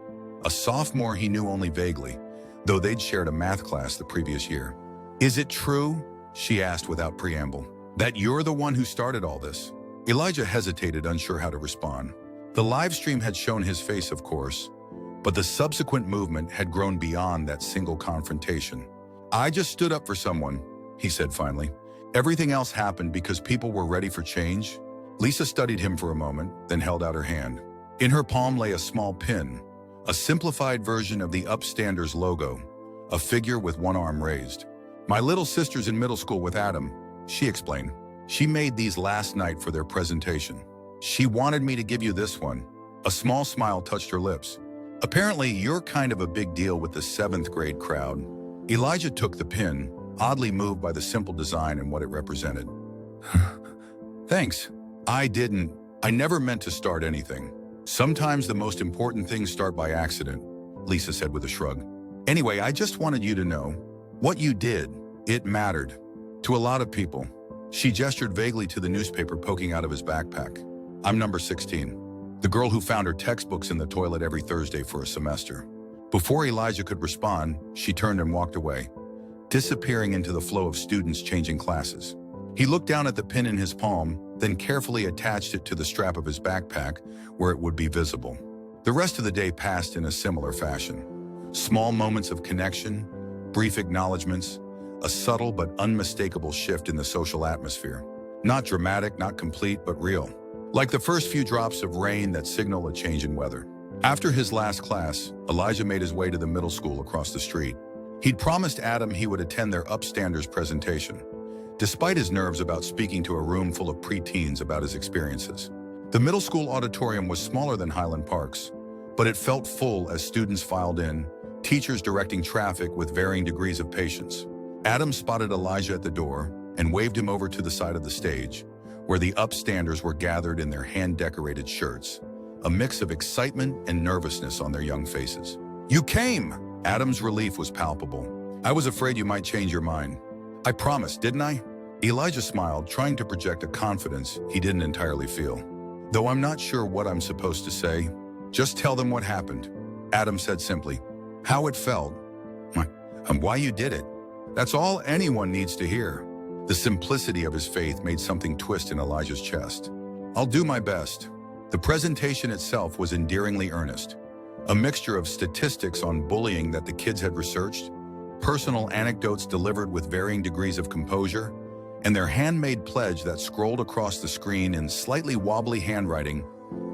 a sophomore he knew only vaguely, though they'd shared a math class the previous year. "Is it true?" she asked without preamble. "That you're the one who started all this?" Elijah hesitated, unsure how to respond. The live stream had shown his face, of course, but the subsequent movement had grown beyond that single confrontation. "I just stood up for someone," he said finally. "Everything else happened because people were ready for change." Lisa studied him for a moment, then held out her hand. In her palm lay a small pin, a simplified version of the Upstanders logo, a figure with one arm raised. "My little sister's in middle school with Adam," she explained. "She made these last night for their presentation. She wanted me to give you this one." A small smile touched her lips. "Apparently, you're kind of a big deal with the 7th grade crowd." Elijah took the pin, oddly moved by the simple design and what it represented. "Thanks. I never meant to start anything. Sometimes the most important things start by accident," Lisa said with a shrug. "Anyway, I just wanted you to know. What you did, it mattered. To a lot of people." She gestured vaguely to the newspaper poking out of his backpack. "I'm number 16. The girl who found her textbooks in the toilet every Thursday for a semester." Before Elijah could respond, she turned and walked away, disappearing into the flow of students changing classes. He looked down at the pin in his palm, then carefully attached it to the strap of his backpack where it would be visible. The rest of the day passed in a similar fashion. Small moments of connection, brief acknowledgments, a subtle but unmistakable shift in the social atmosphere. Not dramatic, not complete, but real. Like the first few drops of rain that signal a change in weather. After his last class, Elijah made his way to the middle school across the street. He'd promised Adam he would attend their Upstanders presentation, despite his nerves about speaking to a room full of preteens about his experiences. The middle school auditorium was smaller than Highland Park's, but it felt full as students filed in, teachers directing traffic with varying degrees of patience. Adam spotted Elijah at the door and waved him over to the side of the stage, where the Upstanders were gathered in their hand-decorated shirts, a mix of excitement and nervousness on their young faces. "You came!" Adam's relief was palpable. "I was afraid you might change your mind." "I promised, didn't I?" Elijah smiled, trying to project a confidence he didn't entirely feel. "Though I'm not sure what I'm supposed to say." Just tell them what happened, Adam said simply. How it felt, and why you did it. That's all anyone needs to hear. The simplicity of his faith made something twist in Elijah's chest. I'll do my best. The presentation itself was endearingly earnest. A mixture of statistics on bullying that the kids had researched, personal anecdotes delivered with varying degrees of composure, and their handmade pledge that scrolled across the screen in slightly wobbly handwriting.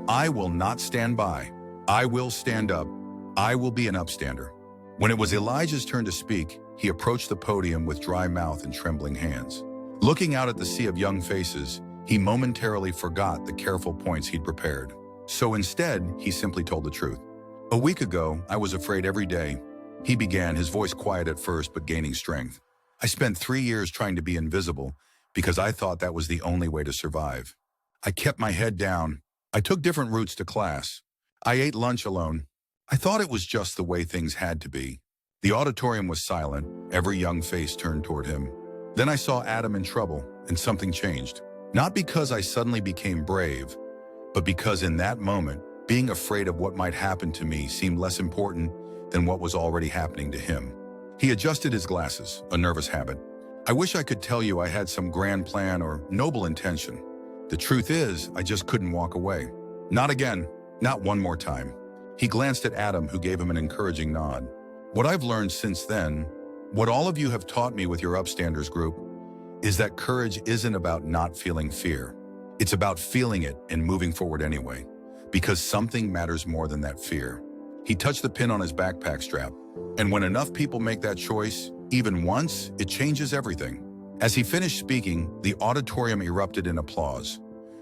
I will not stand by. I will stand up. I will be an upstander. When it was Elijah's turn to speak, he approached the podium with dry mouth and trembling hands. Looking out at the sea of young faces, he momentarily forgot the careful points he'd prepared. So instead, he simply told the truth. A week ago, I was afraid every day. He began, his voice quiet at first but gaining strength. I spent 3 years trying to be invisible because I thought that was the only way to survive. I kept my head down. I took different routes to class. I ate lunch alone. I thought it was just the way things had to be. The auditorium was silent. Every young face turned toward him. Then I saw Adam in trouble, and something changed. Not because I suddenly became brave, but because in that moment, being afraid of what might happen to me seemed less important than what was already happening to him. He adjusted his glasses, a nervous habit. I wish I could tell you I had some grand plan or noble intention. The truth is, I just couldn't walk away. Not again, not one more time. He glanced at Adam, who gave him an encouraging nod. What I've learned since then, what all of you have taught me with your upstanders group, is that courage isn't about not feeling fear. It's about feeling it and moving forward anyway, because something matters more than that fear. He touched the pin on his backpack strap, and when enough people make that choice, even once, it changes everything. As he finished speaking, the auditorium erupted in applause.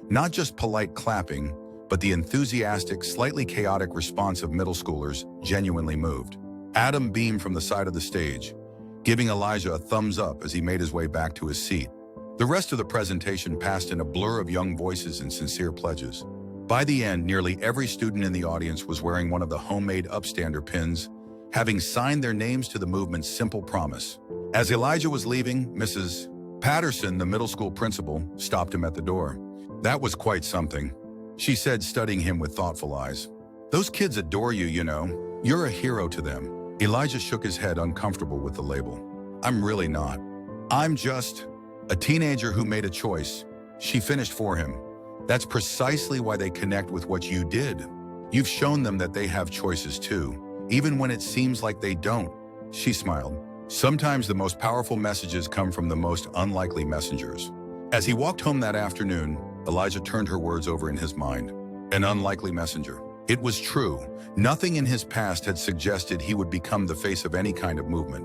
Not just polite clapping, but the enthusiastic, slightly chaotic response of middle schoolers genuinely moved. Adam beamed from the side of the stage, giving Elijah a thumbs up as he made his way back to his seat. The rest of the presentation passed in a blur of young voices and sincere pledges. By the end, nearly every student in the audience was wearing one of the homemade upstander pins, having signed their names to the movement's simple promise. As Elijah was leaving, Mrs. Patterson, the middle school principal, stopped him at the door. That was quite something, she said, studying him with thoughtful eyes. Those kids adore you, you know. You're a hero to them. Elijah shook his head, uncomfortable with the label. I'm really not. I'm just a teenager who made a choice. She finished for him. That's precisely why they connect with what you did. You've shown them that they have choices too, even when it seems like they don't. She smiled. Sometimes the most powerful messages come from the most unlikely messengers. As he walked home that afternoon, Elijah turned her words over in his mind. An unlikely messenger. It was true. Nothing in his past had suggested he would become the face of any kind of movement,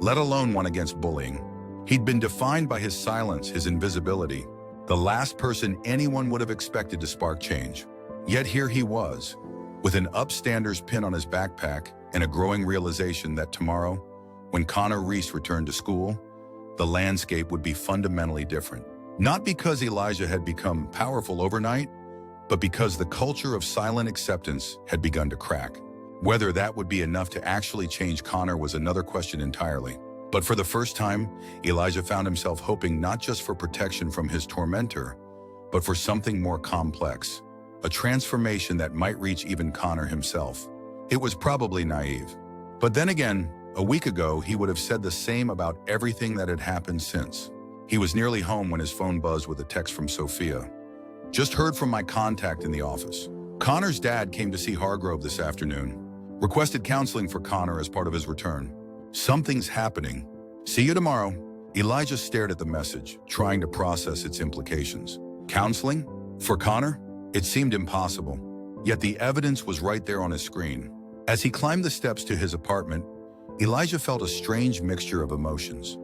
let alone one against bullying. He'd been defined by his silence, his invisibility, the last person anyone would have expected to spark change. Yet here he was, with an upstander's pin on his backpack and a growing realization that tomorrow, when Connor Reese returned to school, the landscape would be fundamentally different. Not because Elijah had become powerful overnight, but because the culture of silent acceptance had begun to crack. Whether that would be enough to actually change Connor was another question entirely. But for the first time, Elijah found himself hoping not just for protection from his tormentor, but for something more complex, a transformation that might reach even Connor himself. It was probably naive. But then again, a week ago, he would have said the same about everything that had happened since. He was nearly home when his phone buzzed with a text from Sophia. Just heard from my contact in the office. Connor's dad came to see Hargrove this afternoon. Requested counseling for Connor as part of his return. Something's happening. See you tomorrow. Elijah stared at the message, trying to process its implications. Counseling? For Connor? It seemed impossible. Yet the evidence was right there on his screen. As he climbed the steps to his apartment, Elijah felt a strange mixture of emotions.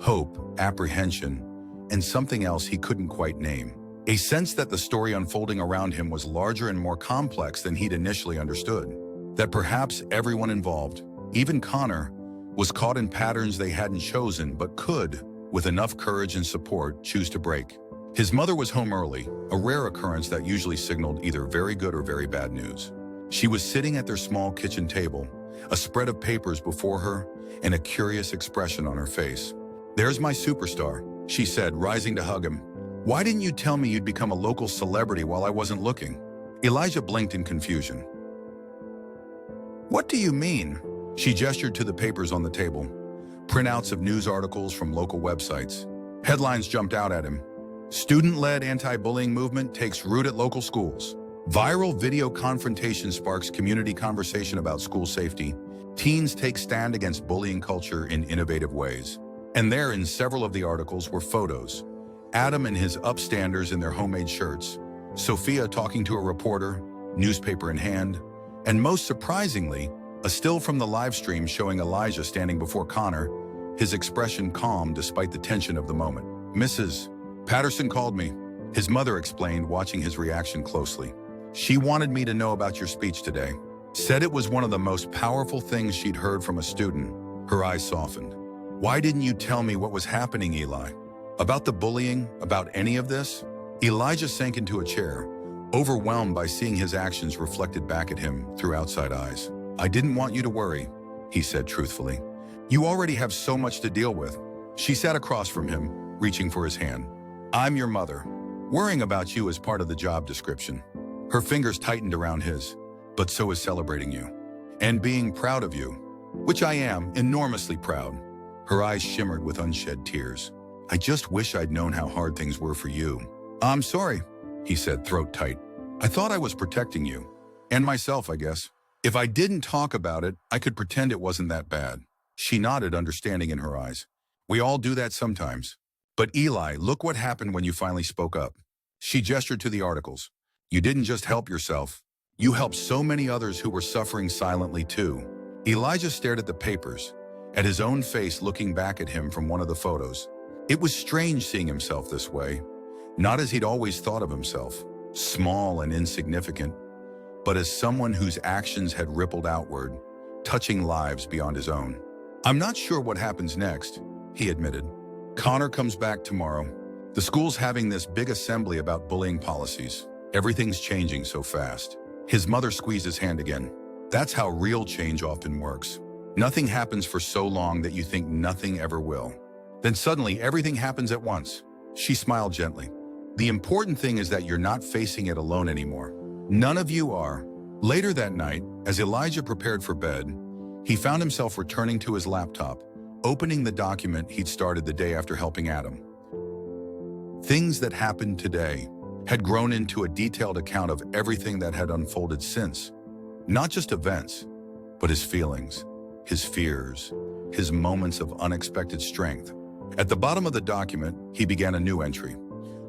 Hope, apprehension, and something else he couldn't quite name. A sense that the story unfolding around him was larger and more complex than he'd initially understood. That perhaps everyone involved, even Connor, was caught in patterns they hadn't chosen but could, with enough courage and support, choose to break. His mother was home early, a rare occurrence that usually signaled either very good or very bad news. She was sitting at their small kitchen table, a spread of papers before her, and a curious expression on her face. "There's my superstar," she said, rising to hug him. "Why didn't you tell me you'd become a local celebrity while I wasn't looking?" Elijah blinked in confusion. What do you mean? She gestured to the papers on the table, printouts of news articles from local websites. Headlines jumped out at him. Student-led anti-bullying movement takes root at local schools. Viral video confrontation sparks community conversation about school safety. Teens take stand against bullying culture in innovative ways. And there, in several of the articles, were photos. Adam and his upstanders in their homemade shirts. Sophia talking to a reporter, newspaper in hand. And most surprisingly, a still from the live stream showing Elijah standing before Connor, his expression calm despite the tension of the moment. Mrs. Patterson called me, his mother explained, watching his reaction closely. She wanted me to know about your speech today. Said it was one of the most powerful things she'd heard from a student. Her eyes softened. Why didn't you tell me what was happening, Eli? About the bullying? About any of this? Elijah sank into a chair, overwhelmed by seeing his actions reflected back at him through outside eyes. I didn't want you to worry, he said truthfully. You already have so much to deal with. She sat across from him, reaching for his hand. I'm your mother. Worrying about you is part of the job description. Her fingers tightened around his. But so is celebrating you. And being proud of you. Which I am, enormously proud. Her eyes shimmered with unshed tears. I just wish I'd known how hard things were for you. I'm sorry, he said, throat tight. I thought I was protecting you. And myself, I guess. If I didn't talk about it, I could pretend it wasn't that bad. She nodded, understanding in her eyes. We all do that sometimes. But Eli, look what happened when you finally spoke up. She gestured to the articles. You didn't just help yourself. You helped so many others who were suffering silently too. Elijah stared at the papers, at his own face looking back at him from one of the photos. It was strange seeing himself this way, not as he'd always thought of himself, small and insignificant, but as someone whose actions had rippled outward, touching lives beyond his own. I'm not sure what happens next, he admitted. Connor comes back tomorrow. The school's having this big assembly about bullying policies. Everything's changing so fast. His mother squeezed his hand again. That's how real change often works. Nothing happens for so long that you think nothing ever will. Then suddenly everything happens at once. She smiled gently. The important thing is that you're not facing it alone anymore. None of you are. Later that night, as Elijah prepared for bed, he found himself returning to his laptop, opening the document he'd started the day after helping Adam. Things that happened today had grown into a detailed account of everything that had unfolded since. Not just events, but his feelings, his fears, his moments of unexpected strength. At the bottom of the document, he began a new entry.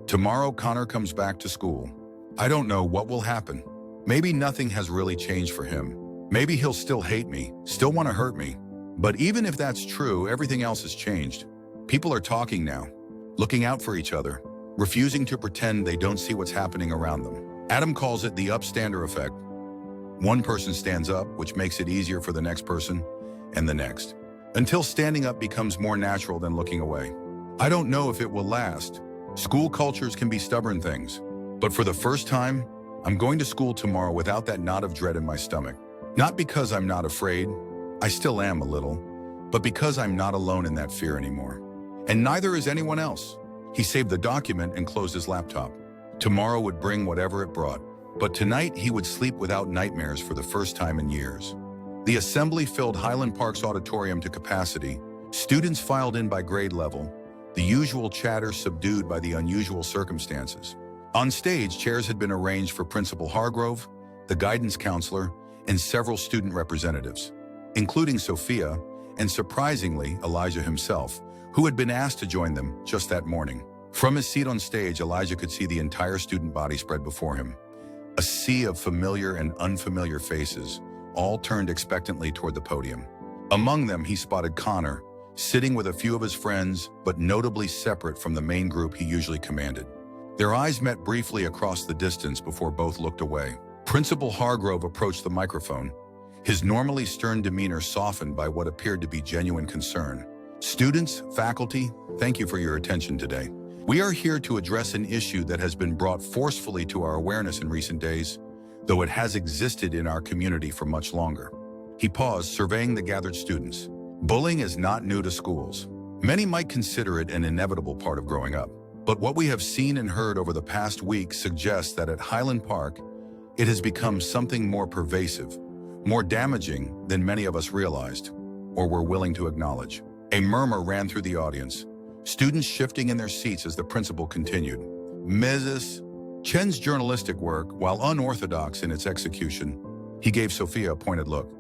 Tomorrow, Connor comes back to school. I don't know what will happen. Maybe nothing has really changed for him. Maybe he'll still hate me, still want to hurt me. But even if that's true, everything else has changed. People are talking now, looking out for each other, refusing to pretend they don't see what's happening around them. Adam calls it the upstander effect. One person stands up, which makes it easier for the next person, and the next, until standing up becomes more natural than looking away. I don't know if it will last. School cultures can be stubborn things. But for the first time, I'm going to school tomorrow without that knot of dread in my stomach. Not because I'm not afraid, I still am a little, but because I'm not alone in that fear anymore. And neither is anyone else. He saved the document and closed his laptop. Tomorrow would bring whatever it brought, but tonight he would sleep without nightmares for the first time in years. The assembly filled Highland Park's auditorium to capacity. Students filed in by grade level, the usual chatter subdued by the unusual circumstances. On stage, chairs had been arranged for Principal Hargrove, the guidance counselor, and several student representatives, including Sophia, and surprisingly, Elijah himself, who had been asked to join them just that morning. From his seat on stage, Elijah could see the entire student body spread before him. A sea of familiar and unfamiliar faces, all turned expectantly toward the podium. Among them, he spotted Connor, sitting with a few of his friends, but notably separate from the main group he usually commanded. Their eyes met briefly across the distance before both looked away. Principal Hargrove approached the microphone, his normally stern demeanor softened by what appeared to be genuine concern. Students, faculty, thank you for your attention today. We are here to address an issue that has been brought forcefully to our awareness in recent days, though it has existed in our community for much longer. He paused, surveying the gathered students. Bullying is not new to schools. Many might consider it an inevitable part of growing up. But what we have seen and heard over the past week suggests that at Highland Park, it has become something more pervasive, more damaging than many of us realized or were willing to acknowledge. A murmur ran through the audience, students shifting in their seats as the principal continued. Mrs. Chen's journalistic work, while unorthodox in its execution, he gave Sophia a pointed look,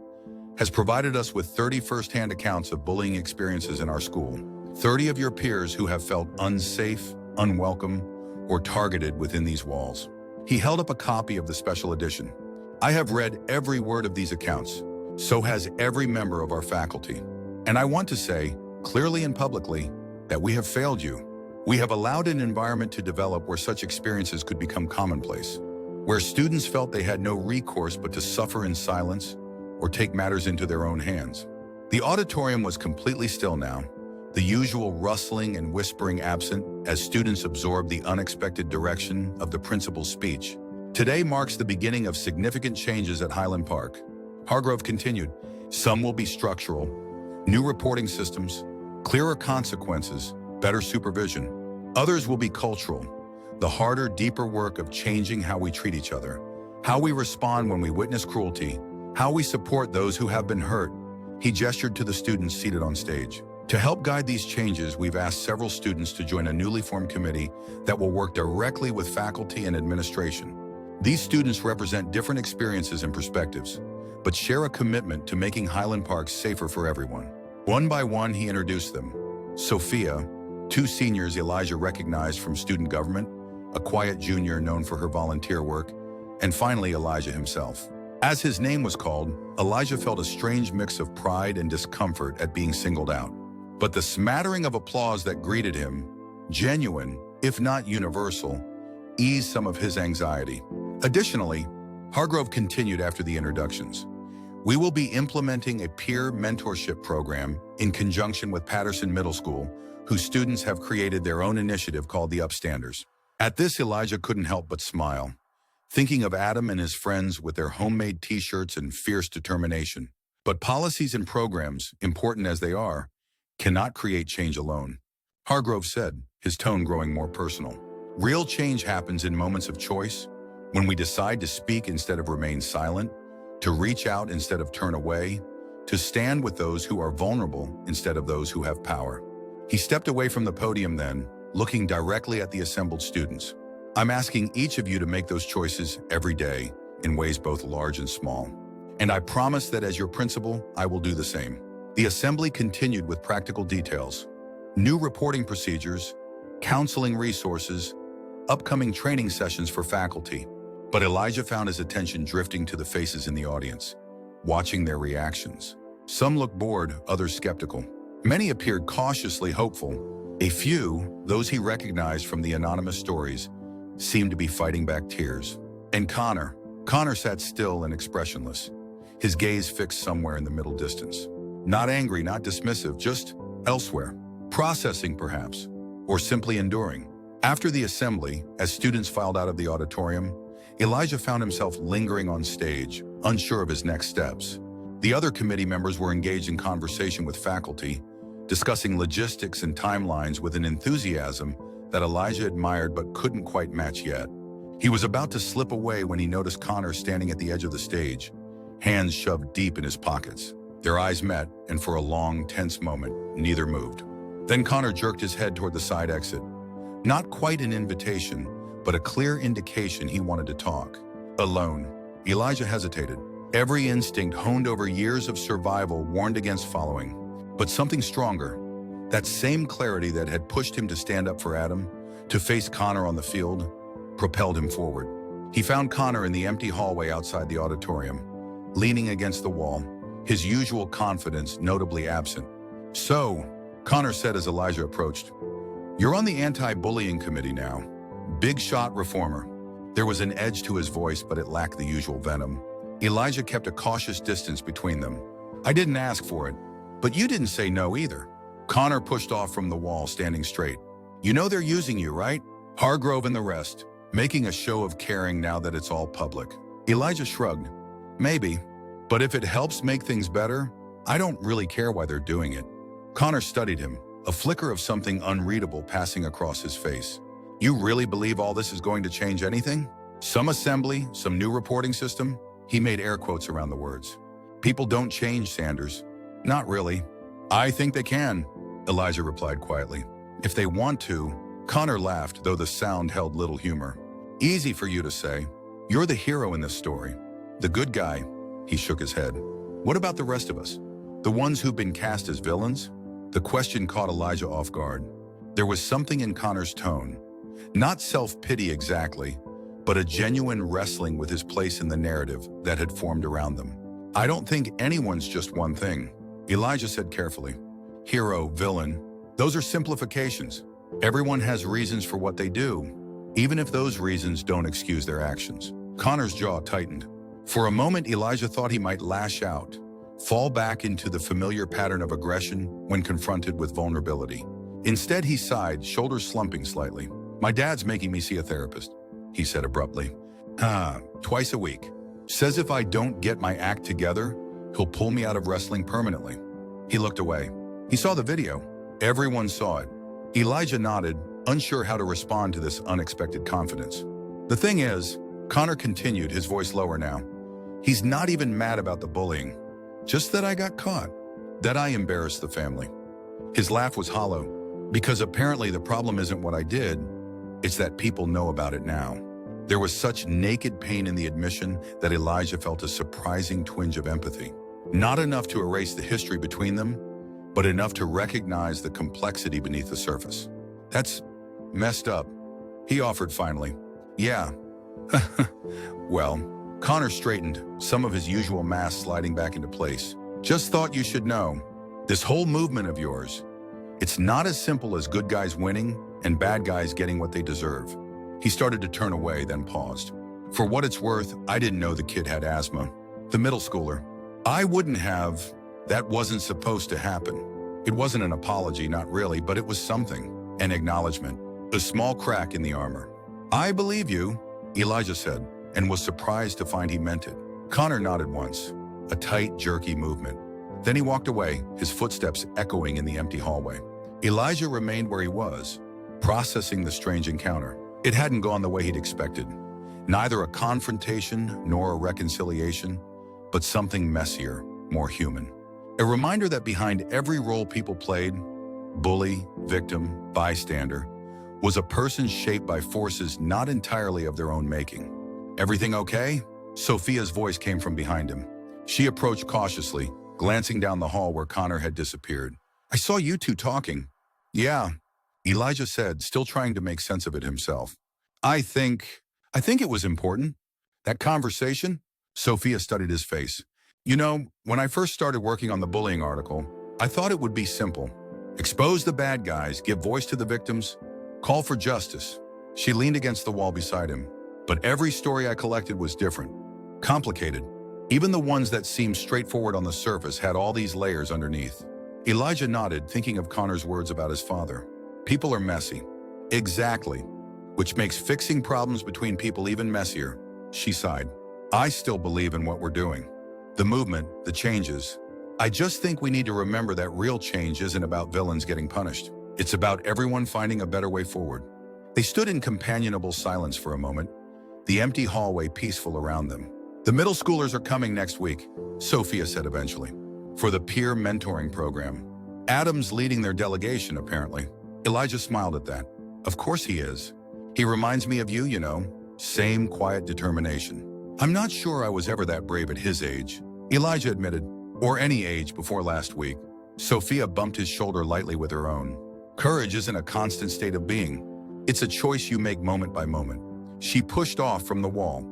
has provided us with 30 first-hand accounts of bullying experiences in our school. 30 of your peers who have felt unsafe, unwelcome, or targeted within these walls. He held up a copy of the special edition. I have read every word of these accounts. So has every member of our faculty. And I want to say, clearly and publicly, that we have failed you. We have allowed an environment to develop where such experiences could become commonplace, where students felt they had no recourse but to suffer in silence or take matters into their own hands. The auditorium was completely still now, the usual rustling and whispering absent as students absorbed the unexpected direction of the principal's speech. Today marks the beginning of significant changes at Highland Park. Hargrove continued, some will be structural, new reporting systems, clearer consequences, better supervision. Others will be cultural, the harder, deeper work of changing how we treat each other, how we respond when we witness cruelty, how we support those who have been hurt. He gestured to the students seated on stage. To help guide these changes, we've asked several students to join a newly formed committee that will work directly with faculty and administration. These students represent different experiences and perspectives, but share a commitment to making Highland Park safer for everyone. One by one, he introduced them. Sophia, 2 seniors Elijah recognized from student government, a quiet junior known for her volunteer work, and finally Elijah himself. As his name was called, Elijah felt a strange mix of pride and discomfort at being singled out. But the smattering of applause that greeted him, genuine, if not universal, eased some of his anxiety. Additionally, Hargrove continued after the introductions. We will be implementing a peer mentorship program in conjunction with Patterson Middle School, whose students have created their own initiative called the Upstanders. At this, Elijah couldn't help but smile, thinking of Adam and his friends with their homemade t-shirts and fierce determination. But policies and programs, important as they are, cannot create change alone. Hargrove said, his tone growing more personal. Real change happens in moments of choice, when we decide to speak instead of remain silent, to reach out instead of turn away, to stand with those who are vulnerable instead of those who have power. He stepped away from the podium then, looking directly at the assembled students. I'm asking each of you to make those choices every day, in ways both large and small. And I promise that as your principal, I will do the same. The assembly continued with practical details, new reporting procedures, counseling resources, upcoming training sessions for faculty. But Elijah found his attention drifting to the faces in the audience, watching their reactions. Some looked bored, others skeptical. Many appeared cautiously hopeful. A few, those he recognized from the anonymous stories, seemed to be fighting back tears. And Connor sat still and expressionless, his gaze fixed somewhere in the middle distance. Not angry, not dismissive, just elsewhere. Processing, perhaps, or simply enduring. After the assembly, as students filed out of the auditorium, Elijah found himself lingering on stage, unsure of his next steps. The other committee members were engaged in conversation with faculty, discussing logistics and timelines with an enthusiasm that Elijah admired but couldn't quite match yet. He was about to slip away when he noticed Connor standing at the edge of the stage, hands shoved deep in his pockets. Their eyes met, and for a long, tense moment, neither moved. Then Connor jerked his head toward the side exit. Not quite an invitation, but a clear indication he wanted to talk. Alone, Elijah hesitated. Every instinct honed over years of survival warned against following. But something stronger, that same clarity that had pushed him to stand up for Adam, to face Connor on the field, propelled him forward. He found Connor in the empty hallway outside the auditorium, leaning against the wall, his usual confidence notably absent. So, Connor said as Elijah approached, "You're on the anti-bullying committee now. Big shot reformer." There was an edge to his voice, but it lacked the usual venom. Elijah kept a cautious distance between them. "I didn't ask for it, but you didn't say no either." Connor pushed off from the wall, standing straight. "You know they're using you, right? Hargrove and the rest, making a show of caring now that it's all public." Elijah shrugged. "Maybe, but if it helps make things better, I don't really care why they're doing it." Connor studied him, a flicker of something unreadable passing across his face. "You really believe all this is going to change anything? Some assembly, some new reporting system?" He made air quotes around the words. People don't change, Sanders. Not really. I think they can, Elijah replied quietly. If they want to. Connor laughed, though the sound held little humor. Easy for you to say. You're the hero in this story. The good guy. He shook his head. What about the rest of us? The ones who've been cast as villains? The question caught Elijah off guard. There was something in Connor's tone. Not self-pity exactly, but a genuine wrestling with his place in the narrative that had formed around them. I don't think anyone's just one thing, Elijah said carefully. Hero, villain, those are simplifications. Everyone has reasons for what they do, even if those reasons don't excuse their actions. Connor's jaw tightened. For a moment, Elijah thought he might lash out, fall back into the familiar pattern of aggression when confronted with vulnerability. Instead, he sighed, shoulders slumping slightly. My dad's making me see a therapist, he said abruptly. Twice a week. Says if I don't get my act together, he'll pull me out of wrestling permanently. He looked away. He saw the video. Everyone saw it. Elijah nodded, unsure how to respond to this unexpected confidence. The thing is, Connor continued, his voice lower now, he's not even mad about the bullying. Just that I got caught. That I embarrassed the family. His laugh was hollow, because apparently the problem isn't what I did, it's that people know about it now. There was such naked pain in the admission that Elijah felt a surprising twinge of empathy. Not enough to erase the history between them, but enough to recognize the complexity beneath the surface. That's messed up, he offered finally. Yeah. Well, Connor straightened, some of his usual mass sliding back into place. Just thought you should know, this whole movement of yours, it's not as simple as good guys winning and bad guys getting what they deserve. He started to turn away, then paused. For what it's worth, I didn't know the kid had asthma. The middle schooler. I wouldn't have. That wasn't supposed to happen. It wasn't an apology, not really, but it was something. An acknowledgement. A small crack in the armor. I believe you, Elijah said, and was surprised to find he meant it. Connor nodded once. A tight, jerky movement. Then he walked away, his footsteps echoing in the empty hallway. Elijah remained where he was, processing the strange encounter. It hadn't gone the way he'd expected. Neither a confrontation nor a reconciliation, but something messier, more human. A reminder that behind every role people played, bully, victim, bystander, was a person shaped by forces not entirely of their own making. Everything okay? Sophia's voice came from behind him. She approached cautiously, glancing down the hall where Connor had disappeared. I saw you two talking. Yeah, Elijah said, still trying to make sense of it himself. I think it was important. That conversation? Sophia studied his face. You know, when I first started working on the bullying article, I thought it would be simple. Expose the bad guys, give voice to the victims, call for justice. She leaned against the wall beside him. But every story I collected was different, complicated. Even the ones that seemed straightforward on the surface had all these layers underneath. Elijah nodded, thinking of Connor's words about his father. People are messy. Exactly. Which makes fixing problems between people even messier. She sighed. I still believe in what we're doing. The movement, the changes. I just think we need to remember that real change isn't about villains getting punished. It's about everyone finding a better way forward. They stood in companionable silence for a moment, the empty hallway peaceful around them. The middle schoolers are coming next week, Sophia said eventually, for the peer mentoring program. Adam's leading their delegation, apparently. Elijah smiled at that. Of course he is. He reminds me of you, you know. Same quiet determination. I'm not sure I was ever that brave at his age, Elijah admitted, or any age before last week. Sophia bumped his shoulder lightly with her own. Courage isn't a constant state of being. It's a choice you make moment by moment. She pushed off from the wall.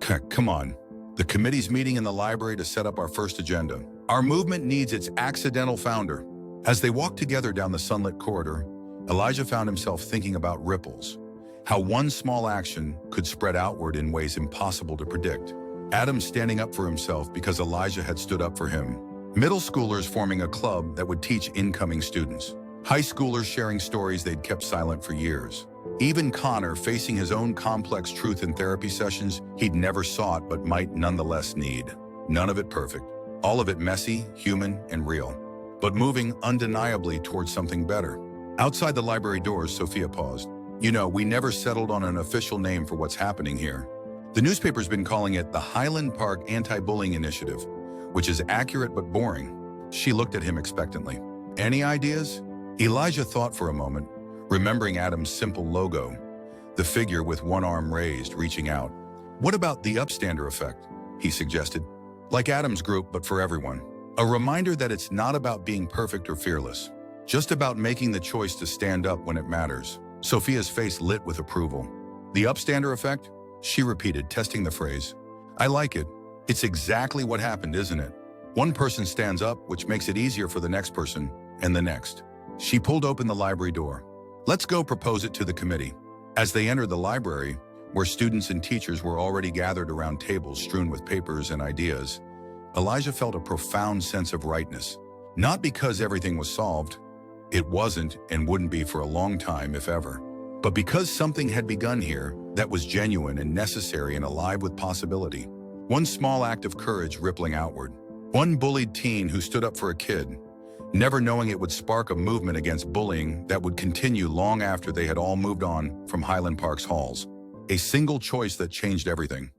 Come on. The committee's meeting in the library to set up our first agenda. Our movement needs its accidental founder. As they walked together down the sunlit corridor, Elijah found himself thinking about ripples. How one small action could spread outward in ways impossible to predict. Adam standing up for himself because Elijah had stood up for him. Middle schoolers forming a club that would teach incoming students. High schoolers sharing stories they'd kept silent for years. Even Connor facing his own complex truth in therapy sessions he'd never sought but might nonetheless need. None of it perfect. All of it messy, human, and real. But moving undeniably towards something better. Outside the library doors, Sophia paused. You know, we never settled on an official name for what's happening here. The newspaper's been calling it the Highland Park Anti-Bullying Initiative. which is accurate but boring. She looked at him expectantly. Any ideas? Elijah thought for a moment, remembering Adam's simple logo, the figure with one arm raised, reaching out. What about the upstander effect? He suggested. Like Adam's group, but for everyone. A reminder that it's not about being perfect or fearless, just about making the choice to stand up when it matters. Sophia's face lit with approval. The upstander effect? She repeated, testing the phrase. I like it. It's exactly what happened, isn't it? One person stands up, which makes it easier for the next person, and the next. She pulled open the library door. Let's go propose it to the committee. As they entered the library, where students and teachers were already gathered around tables strewn with papers and ideas, Elijah felt a profound sense of rightness. Not because everything was solved, it wasn't and wouldn't be for a long time, if ever, but because something had begun here that was genuine and necessary and alive with possibility. One small act of courage rippling outward. One bullied teen who stood up for a kid, never knowing it would spark a movement against bullying that would continue long after they had all moved on from Highland Park's halls. A single choice that changed everything.